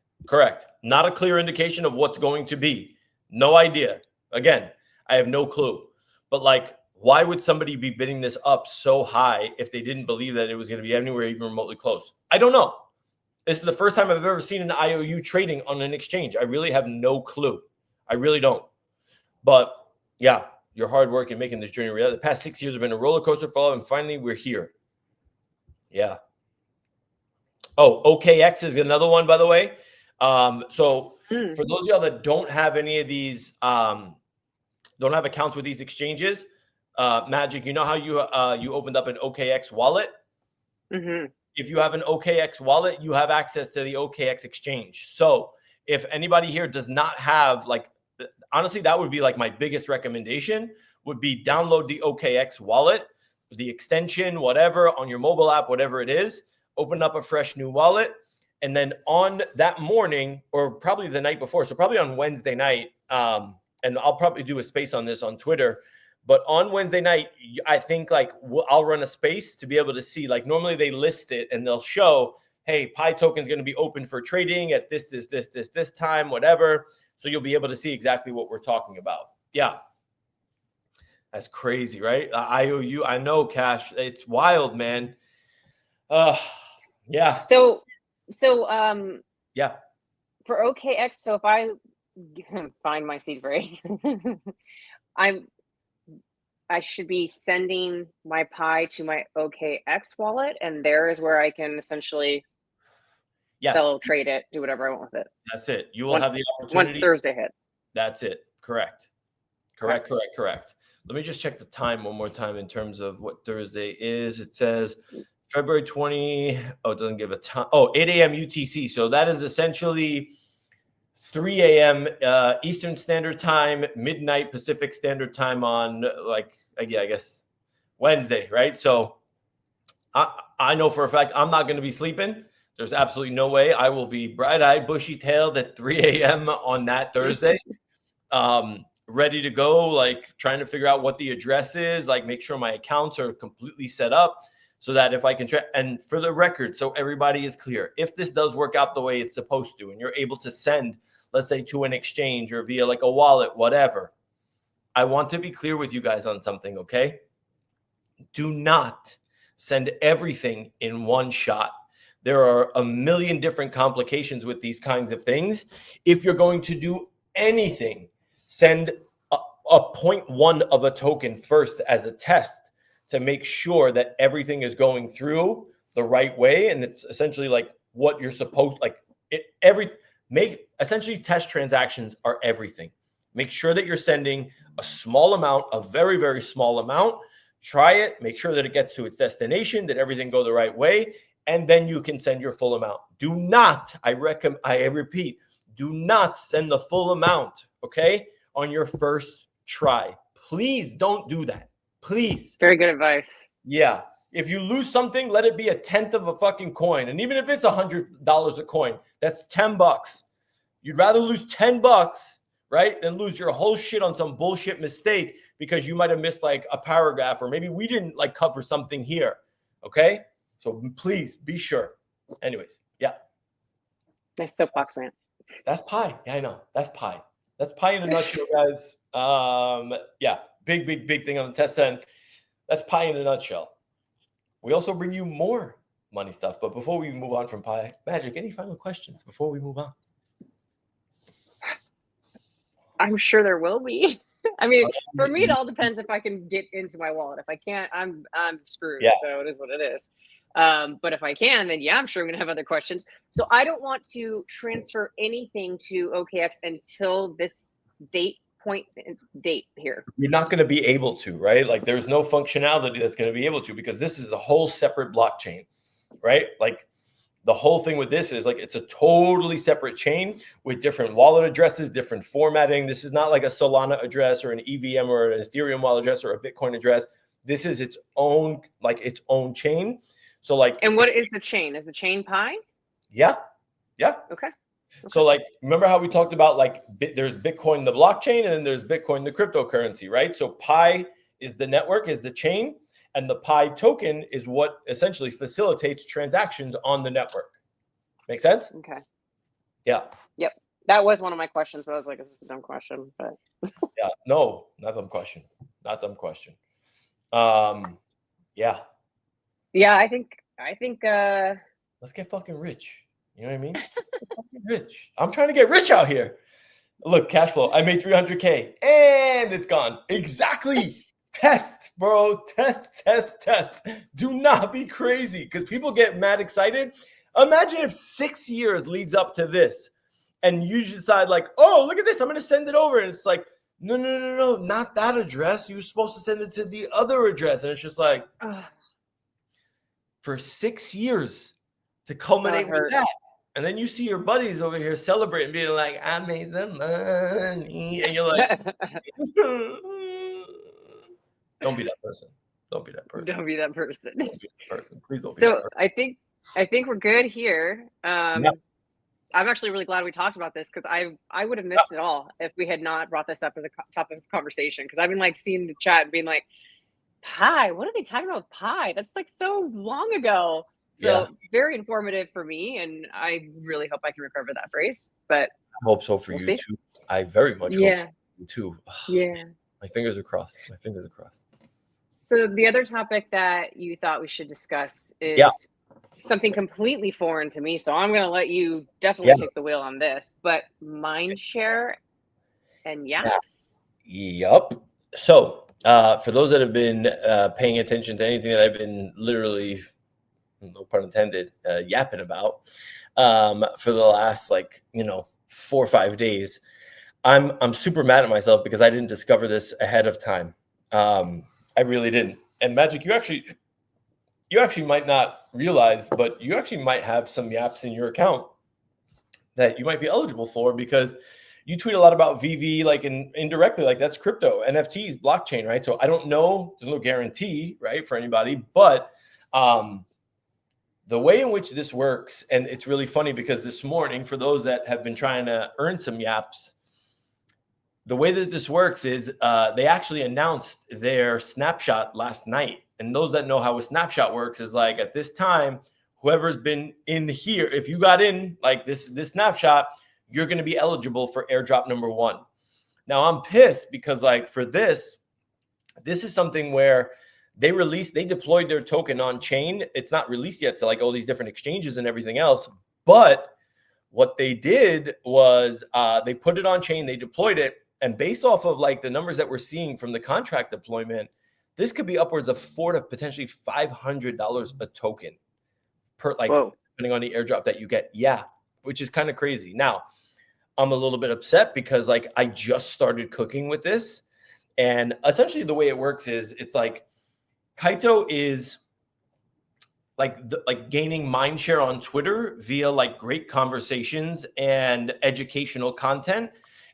Not a clear indication of what's going to be. No idea. Again, I have no clue. But like, why would somebody be bidding this up so high if they didn't believe that it was going to be anywhere even remotely close? I don't know. This is the first time I've ever seen an IOU trading on an exchange. I really have no clue. I really don't. But yeah, your hard work in making this journey reality. The past 6 years have been a roller coaster for and finally we're here. Yeah. Oh, OKX is another one, by the way. So for those of y'all that don't have any of these, don't have accounts with these exchanges, Magic, you know how you opened up an OKX wallet? Mm-hmm. If you have an OKX wallet, you have access to the OKX exchange. So if anybody here does not have, like, honestly, that would be like my biggest recommendation would be download the OKX wallet, the extension, whatever, on your mobile app, whatever it is, open up a fresh new wallet. And then on that morning, or probably the night before, so probably on Wednesday night, and I'll probably do a space on this on Twitter, but on Wednesday night, I think like I'll run a space to be able to see, like normally they list it and they'll show, hey, Pi token is going to be open for trading at this time, whatever. So you'll be able to see exactly what we're talking about. Yeah. That's crazy, right? IOU, I know, Cash. It's wild, man. Yeah. So Yeah. for OKX, so if I find my seed phrase, I should be sending my Pi to my OKX wallet, and there is where I can essentially Yes. sell, trade it, do whatever I want with it. That's it. You will have the Once opportunity. Thursday hits. That's it. Correct. Okay. Correct. Let me just check the time one more time in terms of what Thursday is. It says February 20. Oh, it doesn't give a time. Oh, 8 a.m. UTC. So that is essentially 3 a.m. Eastern Standard Time, midnight Pacific Standard Time on I guess Wednesday, right? So I know for a fact I'm not going to be sleeping. There's absolutely no way I will be bright-eyed, bushy-tailed at 3 a.m. on that Thursday. Ready to go, like trying to figure out what the address is, like make sure my accounts are completely set up so that if I can and for the record, so everybody is clear, if this does work out the way it's supposed to and you're able to send, let's say, to an exchange or via like a wallet, whatever, I want to be clear with you guys on something, okay? Do not send everything in one shot. There are a million different complications with these kinds of things. If you're going to do anything, send a 0.1 of a token first as a test to make sure that everything is going through the right way. And it's essentially like what you're supposed, essentially test transactions are everything. Make sure that you're sending a small amount, a very, very small amount. Try it, make sure that it gets to its destination, that everything go the right way, and then you can send your full amount. Do not, I repeat, do not send the full amount, okay, on your first try. Please don't do that. Please. Very good advice. Yeah. If you lose something, let it be a tenth of a fucking coin. And even if it's $100 a coin, that's $10. You'd rather lose $10, right, than lose your whole shit on some bullshit mistake because you might have missed like a paragraph or maybe we didn't like cover something here. Okay. So please be sure. Anyways. Yeah. Nice soapbox, man. That's Pi. Yeah, I know. That's Pi. That's Pi in a nutshell, guys. Yeah. Big thing on the test end. That's Pi in a nutshell. We also bring you more money stuff. But before we move on from Pi, Magic, any final questions before we move on? I'm sure there will be. I mean, for me, it all depends if I can get into my wallet. If I can't, I'm screwed. Yeah. So it is what it is. But if I can, then yeah, I'm sure I'm gonna have other questions. So I don't want to transfer anything to OKX until this date here. You're not going to be able to, right? Like there's no functionality that's going to be able to because this is a whole separate blockchain, right? Like the whole thing with this is like it's a totally separate chain with different wallet addresses, different formatting. This is not like a Solana address or an EVM or an Ethereum wallet address or a Bitcoin address. This is its own chain. So like, and what is the chain? Is the chain Pi? Yeah. Okay. So like, remember how we talked about like there's Bitcoin, the blockchain, and then there's Bitcoin, the cryptocurrency, right? So Pi is the network, is the chain, and the Pi token is what essentially facilitates transactions on the network. Make sense? Okay. Yeah. Yep. That was one of my questions, but I was like, this is a dumb question. But yeah, no, not dumb question. Not dumb question. Yeah. Yeah, I think let's get fucking rich. You know what I mean? Rich. I'm trying to get rich out here. Look, cash flow. I made 300K and it's gone. Exactly. Test, bro. Test. Do not be crazy because people get mad excited. Imagine if 6 years leads up to this and you decide like, oh, look at this. I'm going to send it over. And it's like, no, not that address. You were supposed to send it to the other address. And it's just like, for 6 years to culminate with that. And then you see your buddies over here celebrating, being like, I made the money. And you're like, don't be that person. Don't be that person. Don't be that person. Don't be that person. Please don't be that person. So I think we're good here. I'm actually really glad we talked about this because I would have missed it all if we had not brought this up as a topic of conversation. Because I've been like seeing the chat and being like, Pi, what are they talking about with Pi? That's like so long ago. So it's very informative for me, and I really hope I can recover that phrase. But I hope so for you too. I very much hope so for you too. Yeah. My fingers are crossed. So the other topic that you thought we should discuss is something completely foreign to me, so I'm going to let you definitely take the wheel on this. But Mindshare and Yaps. Yup. So, for those that have been paying attention to anything that I've been literally, no pun intended, yapping about for the last 4 or 5 days, I'm super mad at myself because I didn't discover this ahead of time. I really didn't. And Magic, you actually might not realize, but you actually might have some yaps in your account that you might be eligible for, because you tweet a lot about VV, like indirectly, like that's crypto, NFTs, blockchain, right? So I don't know, there's no guarantee, right, for anybody, but the way in which this works, and it's really funny because this morning, for those that have been trying to earn some yaps, the way that this works is they actually announced their snapshot last night. And those that know how a snapshot works is like at this time, whoever's been in here, if you got in like this snapshot, you're going to be eligible for airdrop number 1. Now I'm pissed because like for this is something where they deployed their token on chain. It's not released yet to like all these different exchanges and everything else. But what they did was they put it on chain, they deployed it. And based off of like the numbers that we're seeing from the contract deployment, this could be upwards of $400 to potentially $500 a token per, like, Whoa. depending on the airdrop that you get. Yeah, which is kind of crazy. Now, I'm a little bit upset because like I just started cooking with this. And essentially the way it works is it's like Kaito is like gaining mindshare on Twitter via like great conversations and educational content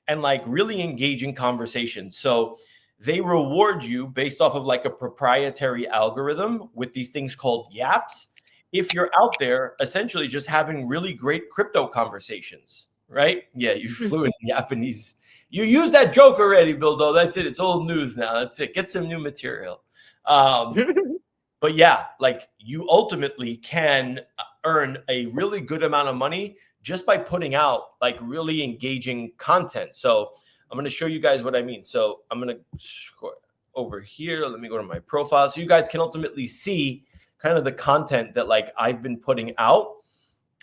and like really engaging conversations. So they reward you based off of like a proprietary algorithm with these things called yaps. If you're out there essentially just having really great crypto conversations, right? Yeah, you flew in Japanese. You used that joke already, Bildo. That's it. It's old news now. That's it. Get some new material. But yeah, like you ultimately can earn a really good amount of money just by putting out like really engaging content. So I'm going to show you guys what I mean. So I'm going to scroll over here. Let me go to my profile so you guys can ultimately see kind of the content that like I've been putting out.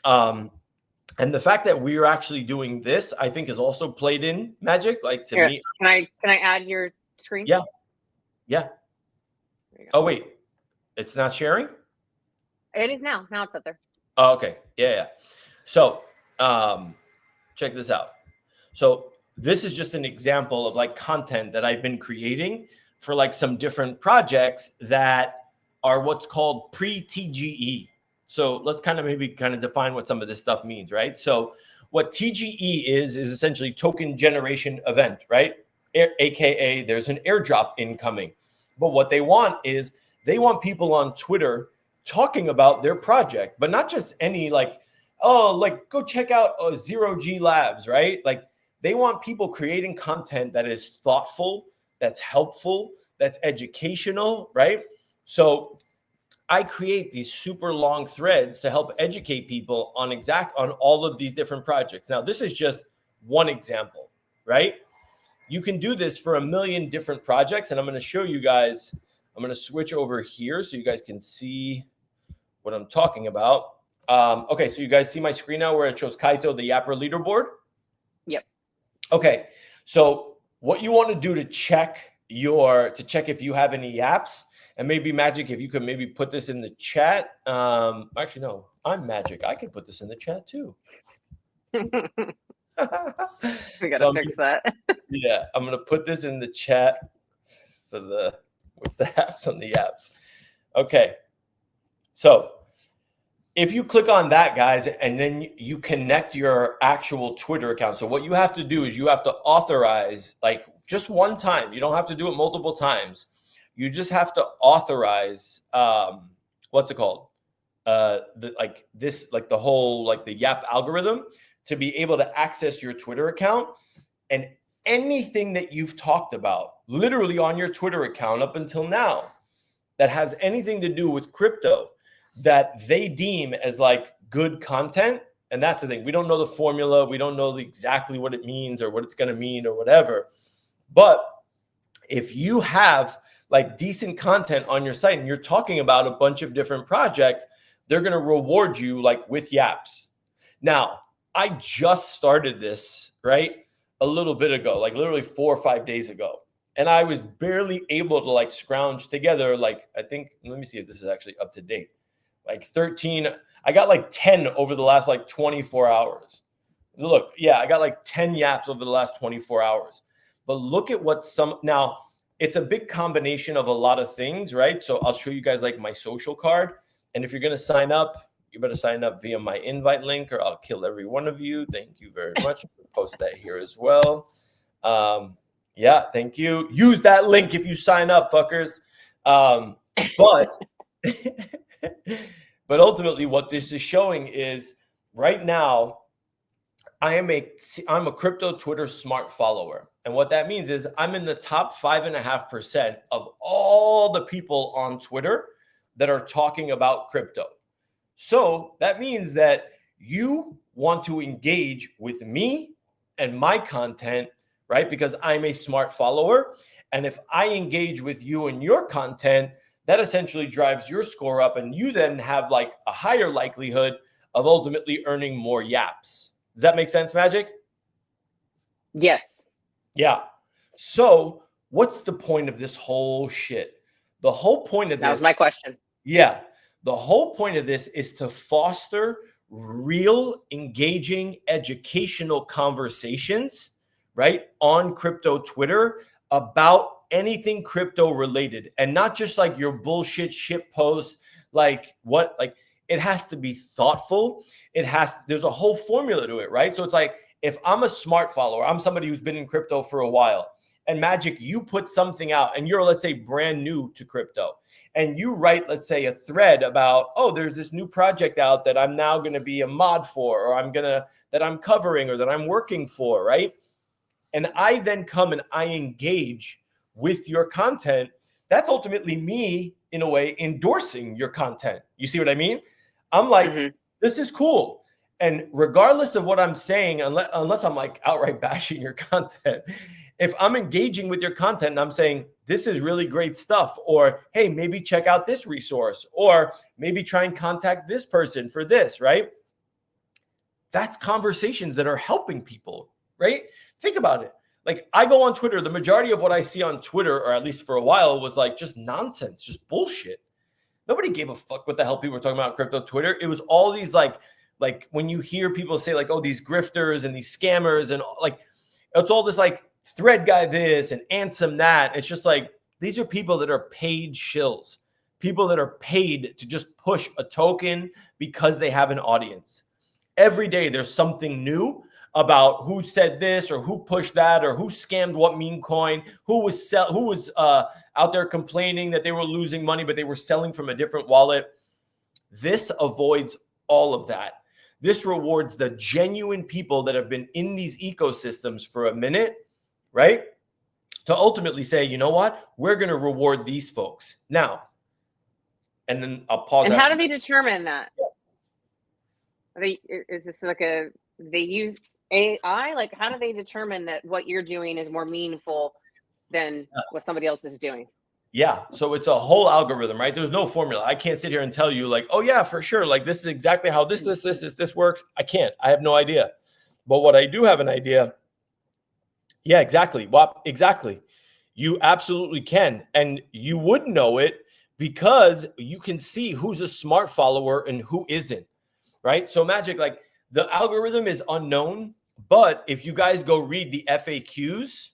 And the fact that we're actually doing this, I think, is also played in Magic. Like to me, can I add your screen? Yeah. Yeah. Oh wait, it's not sharing? It is now. Now it's up there. Oh, okay. Yeah. So check this out. So this is just an example of like content that I've been creating for like some different projects that are what's called pre-TGE. So let's kind of define what some of this stuff means, right? So what TGE is essentially token generation event, right? AKA there's an airdrop incoming. But what they want is they want people on Twitter talking about their project, but not just any like, oh, like go check out Zero G Labs, right? Like they want people creating content that is thoughtful, that's helpful, that's educational, right? So I create these super long threads to help educate people on all of these different projects. Now, this is just one example, right? You can do this for a million different projects, and I'm going to show you guys. I'm going to switch over here so you guys can see what I'm talking about. Okay, so you guys see my screen now where it shows Kaito, the Yapper leaderboard? Yep. Okay, so what you want to do to check if you have any yaps, and maybe Magic, if you could maybe put this in the chat. Actually, no, I'm Magic. I can put this in the chat too. We gotta fix that. Yeah, I'm gonna put this in the chat for with the apps on the apps. Okay, so if you click on that, guys, and then you connect your actual Twitter account. So what you have to do is you have to authorize like just one time. You don't have to do it multiple times. You just have to authorize what's it called? The Yap algorithm to be able to access your Twitter account, and anything that you've talked about literally on your Twitter account up until now that has anything to do with crypto that they deem as like good content. And that's the thing. We don't know the formula. We don't know exactly what it means or what it's going to mean or whatever. But if you have like decent content on your site and you're talking about a bunch of different projects, they're going to reward you like with yaps. Now, I just started this, right? A little bit ago, like literally 4 or 5 days ago. And I was barely able to like scrounge together. Like, I think, let me see if this is actually up to date. Like 13, I got like 10 over the last like 24 hours. Look, yeah, I got like 10 yaps over the last 24 hours. But look at what now it's a big combination of a lot of things, right? So I'll show you guys like my social card. And if you're going to sign up, you better sign up via my invite link or I'll kill every one of you. Thank you very much. Post that here as well. Yeah, thank you. Use that link if you sign up, fuckers. But but ultimately what this is showing is right now, I'm a crypto Twitter smart follower. And what that means is I'm in the top 5.5% of all the people on Twitter that are talking about crypto. So that means that you want to engage with me and my content, right? Because I'm a smart follower. And if I engage with you and your content, that essentially drives your score up. And you then have like a higher likelihood of ultimately earning more yaps. Does that make sense, Magic? Yes. Yeah. So what's the point of this whole shit? The whole point of this— That was my question. Yeah. The whole point of this is to foster real, engaging, educational conversations, right, on crypto Twitter about anything crypto related, and not just like your bullshit shit posts. Like it has to be thoughtful. There's a whole formula to it, right? So it's like, if I'm a smart follower, I'm somebody who's been in crypto for a while, and Magic, you put something out and you're, let's say, brand new to crypto, and you write, let's say, a thread about, oh, there's this new project out that I'm now going to be a mod for, or that I'm covering, or that I'm working for, right? And I then come and I engage with your content. That's ultimately me, in a way, endorsing your content. You see what I mean? I'm like, this is cool. And regardless of what I'm saying, unless I'm like outright bashing your content, if I'm engaging with your content and I'm saying, this is really great stuff, or, hey, maybe check out this resource, or maybe try and contact this person for this, right? That's conversations that are helping people, right? Think about it. Like, I go on Twitter, the majority of what I see on Twitter, or at least for a while, was like just nonsense, just bullshit. Nobody gave a fuck what the hell people were talking about on crypto Twitter. It was all these like when you hear people say like, oh, these grifters and these scammers, and like, it's all this like thread guy this and Ansem that. It's just like, these are people that are paid shills, people that are paid to just push a token because they have an audience. Every day there's something new about who said this or who pushed that or who scammed what meme coin, who was out there complaining that they were losing money, but they were selling from a different wallet. This avoids all of that. This rewards the genuine people that have been in these ecosystems for a minute, right? To ultimately say, you know what? We're going to reward these folks. Now, and then I'll pause. And how do they determine that? Is this like they use AI? Like, how do they determine that what you're doing is more meaningful than what somebody else is doing? Yeah. So it's a whole algorithm, right? There's no formula. I can't sit here and tell you like, oh yeah, for sure. Like, this is exactly how this works. I can't. I have no idea. But what I do have an idea. Yeah, exactly. Well, exactly. You absolutely can. And you would know it because you can see who's a smart follower and who isn't, right? So Magic, like, the algorithm is unknown, but if you guys go read the FAQs,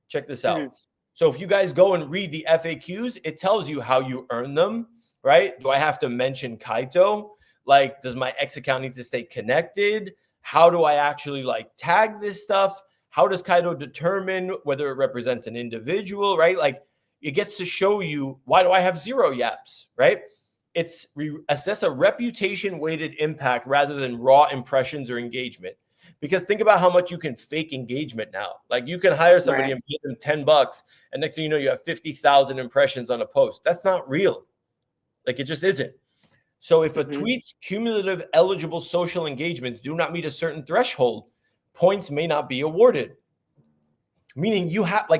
check this out. So if you guys go and read the FAQs, it tells you how you earn them, right? Do I have to mention Kaito? Like, does my X account need to stay connected? How do I actually like tag this stuff? How does Kaito determine whether it represents an individual, right? Like, it gets to show you, why do I have 0 yaps, right? It's assess a reputation weighted impact rather than raw impressions or engagement. Because think about how much you can fake engagement now. Like, you can hire somebody and pay them $10, and next thing you know, you have 50,000 impressions on a post. That's not real. Like, it just isn't. So if a tweet's cumulative eligible social engagements do not meet a certain threshold, points may not be awarded. Meaning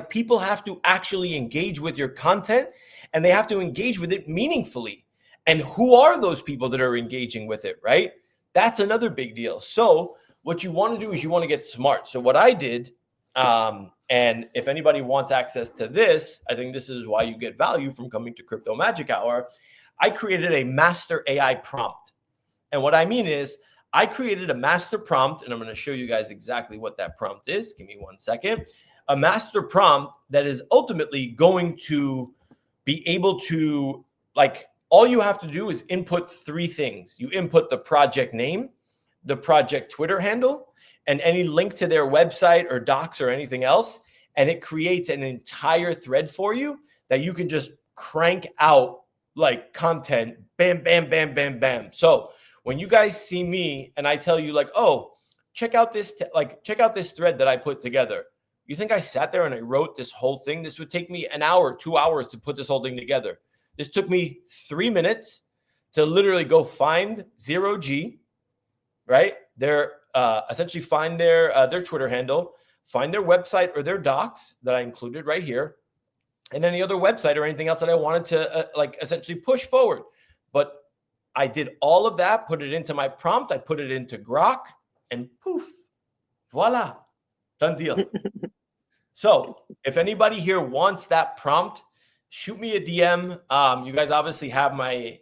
people have to actually engage with your content, and they have to engage with it meaningfully. And who are those people that are engaging with it, right? That's another big deal. So what you want to do is you want to get smart. So what I did, and if anybody wants access to this, I think this is why you get value from coming to Crypto Magic Hour. I created a master AI prompt. And what I mean is I created a master prompt, and I'm going to show you guys exactly what that prompt is. Give me 1 second. A master prompt that is ultimately going to be able to, like, all you have to do is input 3 things. You input the project name, the project Twitter handle, and any link to their website or docs or anything else. And it creates an entire thread for you that you can just crank out like content, bam, bam, bam, bam, bam. So when you guys see me and I tell you like, oh, check out this thread that I put together. You think I sat there and I wrote this whole thing? This would take me an hour, 2 hours to put this whole thing together. This took me 3 minutes to literally go find 0G, right? Essentially find their Twitter handle, find their website or their docs that I included right here, and any other website or anything else that I wanted to essentially push forward. But I did all of that, put it into my prompt, I put it into Grok, and poof, voila, done deal. So if anybody here wants that prompt, shoot me a DM. You guys obviously have my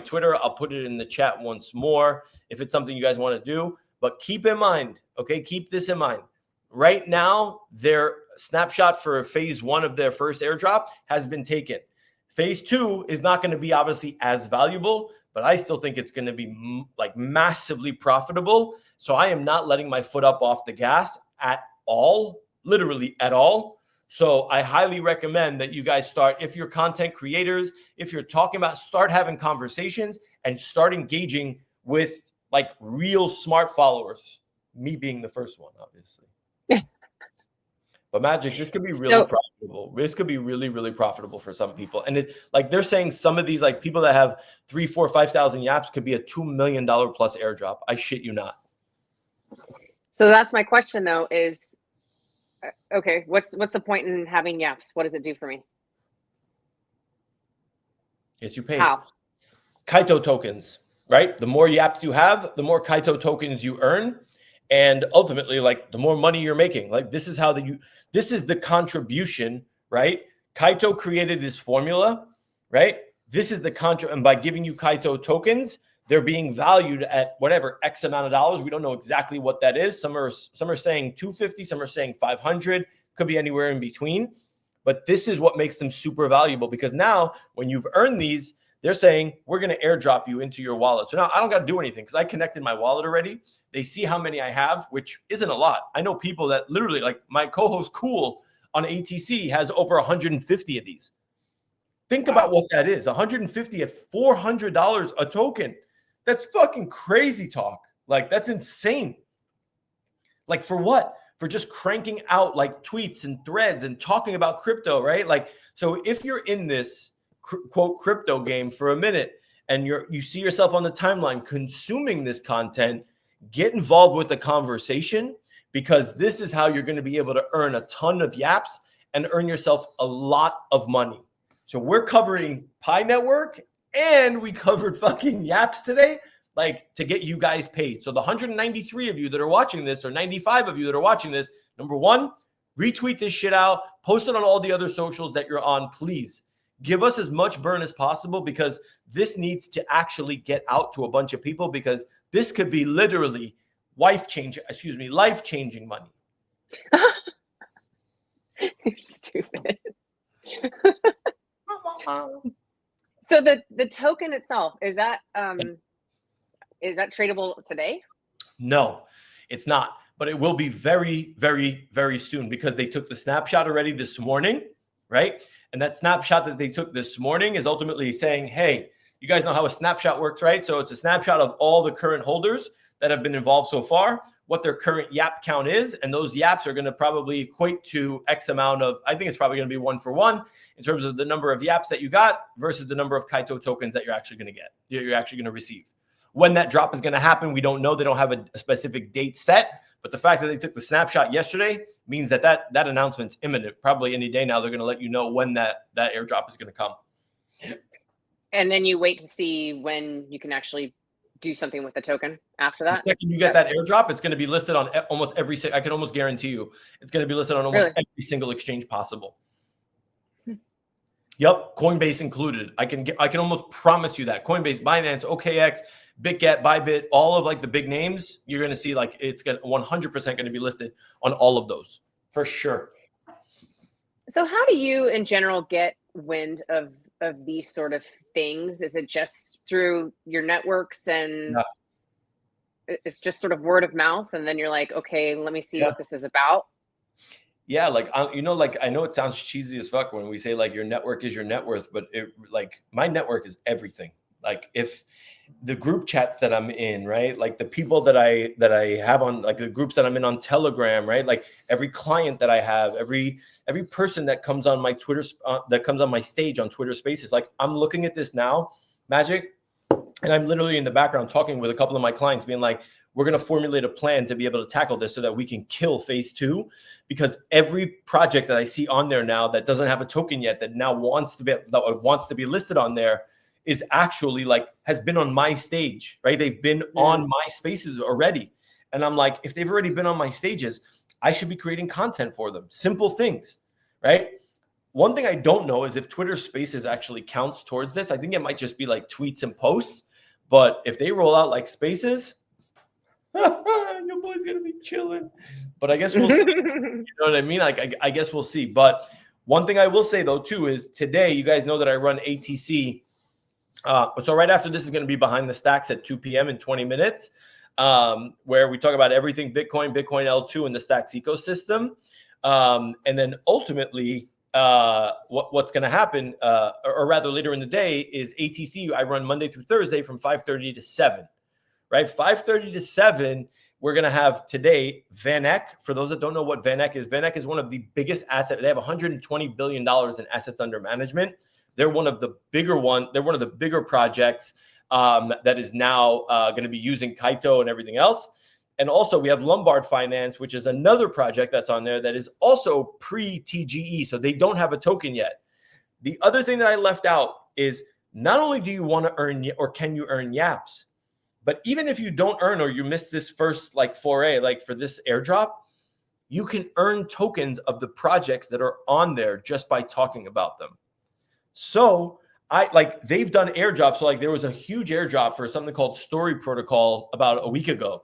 Twitter. I'll put it in the chat once more if it's something you guys want to do. But keep in mind, okay, keep this in mind. Right now, their snapshot for phase 1 of their first airdrop has been taken. Phase 2 is not going to be obviously as valuable, but I still think it's going to be like massively profitable. So I am not letting my foot up off the gas at all, literally at all. So I highly recommend that you guys start, if you're content creators, if you're talking about, start having conversations and start engaging with like real smart followers. Me being the first one, obviously. But Magic, this could be really profitable. This could be really, really profitable for some people. And it, like they're saying, some of these like people that have 3, 4, 5,000 yaps could be a $2 million plus airdrop. I shit you not. So that's my question though, is okay, what's the point in having yaps? What does it do for me? Yes, you pay. How? Kaito tokens, right? The more yaps you have, the more Kaito tokens you earn. And ultimately, like the more money you're making, like this is how this is the contribution, right? Kaito created this formula, right? This is the contra, and by giving you Kaito tokens, they're being valued at whatever X amount of dollars. We don't know exactly what that is. Some are saying 250, some are saying 500, could be anywhere in between. But this is what makes them super valuable, because now when you've earned these, they're saying, we're going to airdrop you into your wallet. So now I don't got to do anything because I connected my wallet already. They see how many I have, which isn't a lot. I know people that literally, like my co-host Cool on ATC has over 150 of these. Think about what that is. 150 at $400 a token. That's fucking crazy talk. Like that's insane. Like for what? For just cranking out like tweets and threads and talking about crypto, right? Like, so if you're in this quote crypto game for a minute and you see yourself on the timeline consuming this content, get involved with the conversation, because this is how you're going to be able to earn a ton of yaps and earn yourself a lot of money. So we're covering Pi Network and we covered fucking yaps today, like to get you guys paid. So the 193 of you that are watching this, or 95 of you that are watching this, number one, retweet this shit out, post it on all the other socials that you're on, please. Give us as much burn as possible, because this needs to actually get out to a bunch of people, because this could be literally life-changing money. You're stupid. So the token itself, is that tradable today? No, it's not. But it will be very, very, very soon, because they took the snapshot already this morning, right? And that snapshot that they took this morning is ultimately saying, hey, you guys know how a snapshot works, right? So it's a snapshot of all the current holders that have been involved so far, what their current yap count is. And those yaps are going to probably equate to X amount of, I think it's probably going to be 1 for 1 in terms of the number of yaps that you got versus the number of Kaito tokens that you're actually going to get, you're actually going to receive. When that drop is going to happen, we don't know. They don't have a specific date set. But the fact that they took the snapshot yesterday means that announcement's imminent. Probably any day now, they're going to let you know when that airdrop is going to come. And then you wait to see when you can actually do something with the token after that. The second you get that airdrop, it's going to be listed on almost every. I can almost guarantee you, it's going to be listed on almost every single exchange possible. Yep, Coinbase included. I can almost promise you that Coinbase, Binance, OKX, BitGet, Bybit, all of like the big names, you're going to see like it's going 100% going to be listed on all of those for sure. So how do you in general get wind of these sort of things? Is it just through your networks and it's just sort of word of mouth, and then you're like, okay, let me see what this is about? Yeah, like like I know it sounds cheesy as fuck when we say like your network is your net worth, but like my network is everything. Like if the group chats that I'm in, right? Like the people that I have on like the groups that I'm in on Telegram, right? Like every client that I have, every person that comes on my Twitter that comes on my stage on Twitter Spaces. Like I'm looking at this now, Magic, and I'm literally in the background talking with a couple of my clients, being like, we're going to formulate a plan to be able to tackle this so that we can kill phase 2, because every project that I see on there now that doesn't have a token yet, that now wants to be listed on there, is actually like has been on my stage, right? They've been on my spaces already. And I'm like, if they've already been on my stages, I should be creating content for them. Simple things, right? One thing I don't know is if Twitter Spaces actually counts towards this. I think it might just be like tweets and posts. But if they roll out like Spaces, your boy's gonna be chilling. But I guess we'll see. You know what I mean? Like I guess we'll see. But one thing I will say though too is today, you guys know that I run ATC. So right after this is going to be Behind the Stacks at 2 p.m. in 20 minutes, where we talk about everything Bitcoin, Bitcoin L2, and the Stacks ecosystem. And then ultimately, what's going to happen, or rather later in the day, is ATC. I run Monday through Thursday from 5:30 to 7. Right, 5:30 to 7. We're going to have today Van Eck. For those that don't know what Van Eck is one of the biggest assets. They have $120 billion in assets under management. They're one of the bigger projects that is now going to be using Kaito and everything else. And also we have Lombard Finance, which is another project that's on there that is also pre-TGE. So they don't have a token yet. The other thing that I left out is not only do you want to earn or can you earn Yaps, but even if you don't earn or you miss this first like foray, like for this airdrop, you can earn tokens of the projects that are on there just by talking about them. So they've done airdrops. So like there was a huge airdrop for something called Story Protocol about a week ago.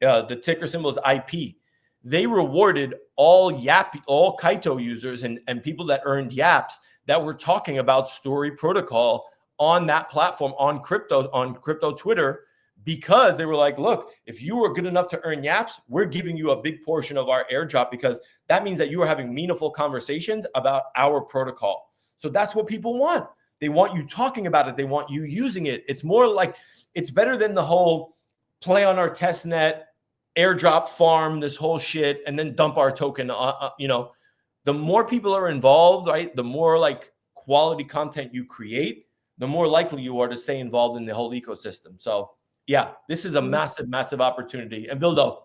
The ticker symbol is IP. They rewarded all Kaito users and people that earned Yaps that were talking about Story Protocol on that platform on crypto Twitter, because they were like, look, if you were good enough to earn Yaps, we're giving you a big portion of our airdrop, because that means that you are having meaningful conversations about our protocol. So that's what people want. They want you talking about it. They want you using it. It's more like, it's better than the whole play on our test net, airdrop farm, this whole shit, and then dump our token. The more people are involved, right? The more like quality content you create, the more likely you are to stay involved in the whole ecosystem. So yeah, this is a massive, massive opportunity. And Bildo,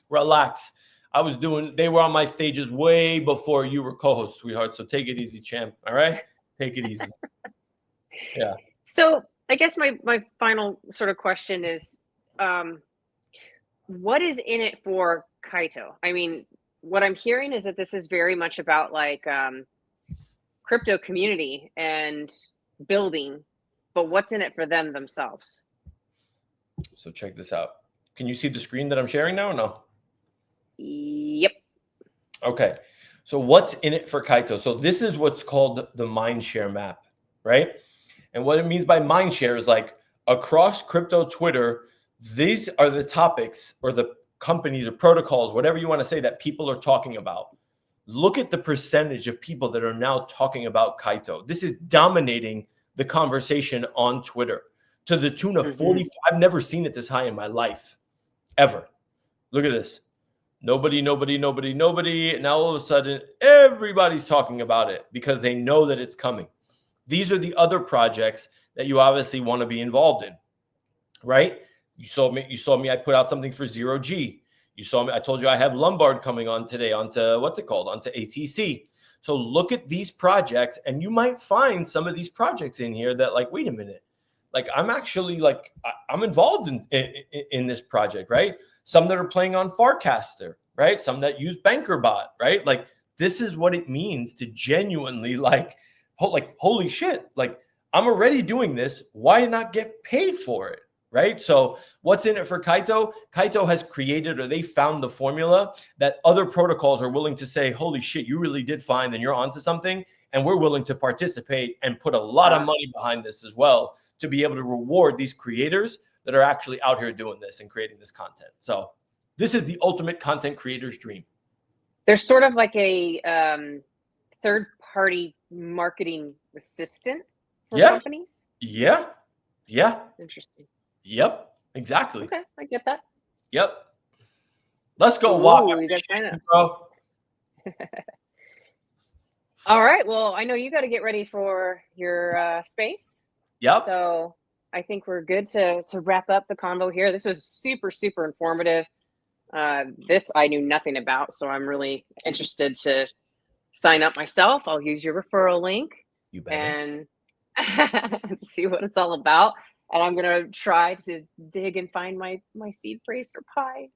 relax. They were on my stages way before you were co-host, sweetheart. So take it easy, champ. All right? Take it easy. Yeah. So I guess my final sort of question is, what is in it for Kaito? I mean, what I'm hearing is that this is very much about like crypto community and building, but what's in it for them themselves? So check this out. Can you see the screen that I'm sharing now or no? Yep. Okay. So what's in it for Kaito? So this is what's called the Mindshare map, right? And what it means by Mindshare is like across crypto Twitter, these are the topics or the companies or protocols, whatever you want to say, that people are talking about. Look at the percentage of people that are now talking about Kaito. This is dominating the conversation on Twitter to the tune of 40. I've never seen it this high in my life, ever. Look at this. Nobody. Now all of a sudden, everybody's talking about it because they know that it's coming. These are the other projects that you obviously want to be involved in, right? You saw me. I put out something for 0G. You saw me. I told you I have Lombard coming on today onto what's it called? Onto ATC. So look at these projects, and you might find some of these projects in here that like, wait a minute, like I'm actually like I'm involved in this project, right? Some that are playing on Farcaster, right? Some that use BankerBot, right? Like this is what it means to genuinely like holy shit, like I'm already doing this. Why not get paid for it? Right. So what's in it for Kaito? Kaito has created, or they found the formula that other protocols are willing to say, holy shit, you really did find and you're onto something. And we're willing to participate and put a lot of money behind this as well to be able to reward these creators that are actually out here doing this and creating this content. So this is the ultimate content creator's dream. There's sort of like a third-party marketing assistant for companies. Yeah. Interesting. Yep. Exactly. Okay, I get that. Yep. Let's go. Ooh, you guys sign up, bro. All right. Well, I know you got to get ready for your space. Yep. So I think we're good to wrap up the convo here. This was super, super informative. This I knew nothing about, so I'm really interested to sign up myself. I'll use your referral link. You better. And see what it's all about. And I'm gonna try to dig and find my seed phrase for pi.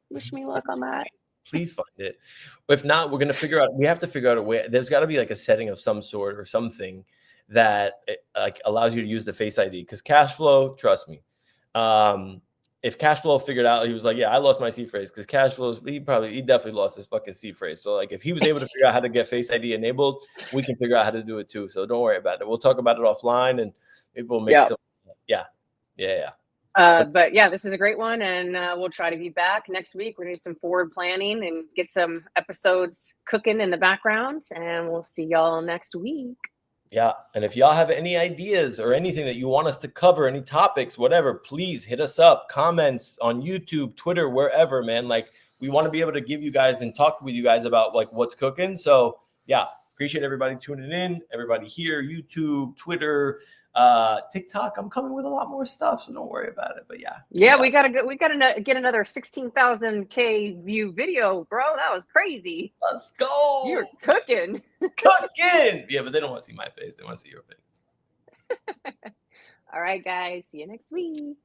Wish me luck on that. Please find it. If not, we're gonna figure out. We have to figure out a way. There's got to be like a setting of some sort or something that like allows you to use the Face ID. Because Cashflow, trust me, if Cashflow figured out, he was like, yeah, I lost my seed phrase because Cashflow, he definitely lost his fucking seed phrase. So like, if he was able to figure out how to get Face ID enabled, we can figure out how to do it too. So don't worry about it. We'll talk about it offline, and maybe we'll make some. Yeah. But yeah, this is a great one, and we'll try to be back next week. We're gonna do some forward planning and get some episodes cooking in the background, and we'll see y'all next week. Yeah, and if y'all have any ideas or anything that you want us to cover, any topics, whatever, please hit us up. Comments on YouTube, Twitter, wherever, man. Like we want to be able to give you guys and talk with you guys about like what's cooking. So yeah, appreciate everybody tuning in. Everybody here, YouTube, Twitter. TikTok, I'm coming with a lot more stuff, so don't worry about it. But yeah, we gotta get another 16,000K view video, bro. That was crazy. Let's go. You're cooking. Yeah, but they don't want to see my face. They want to see your face. All right, guys. See you next week.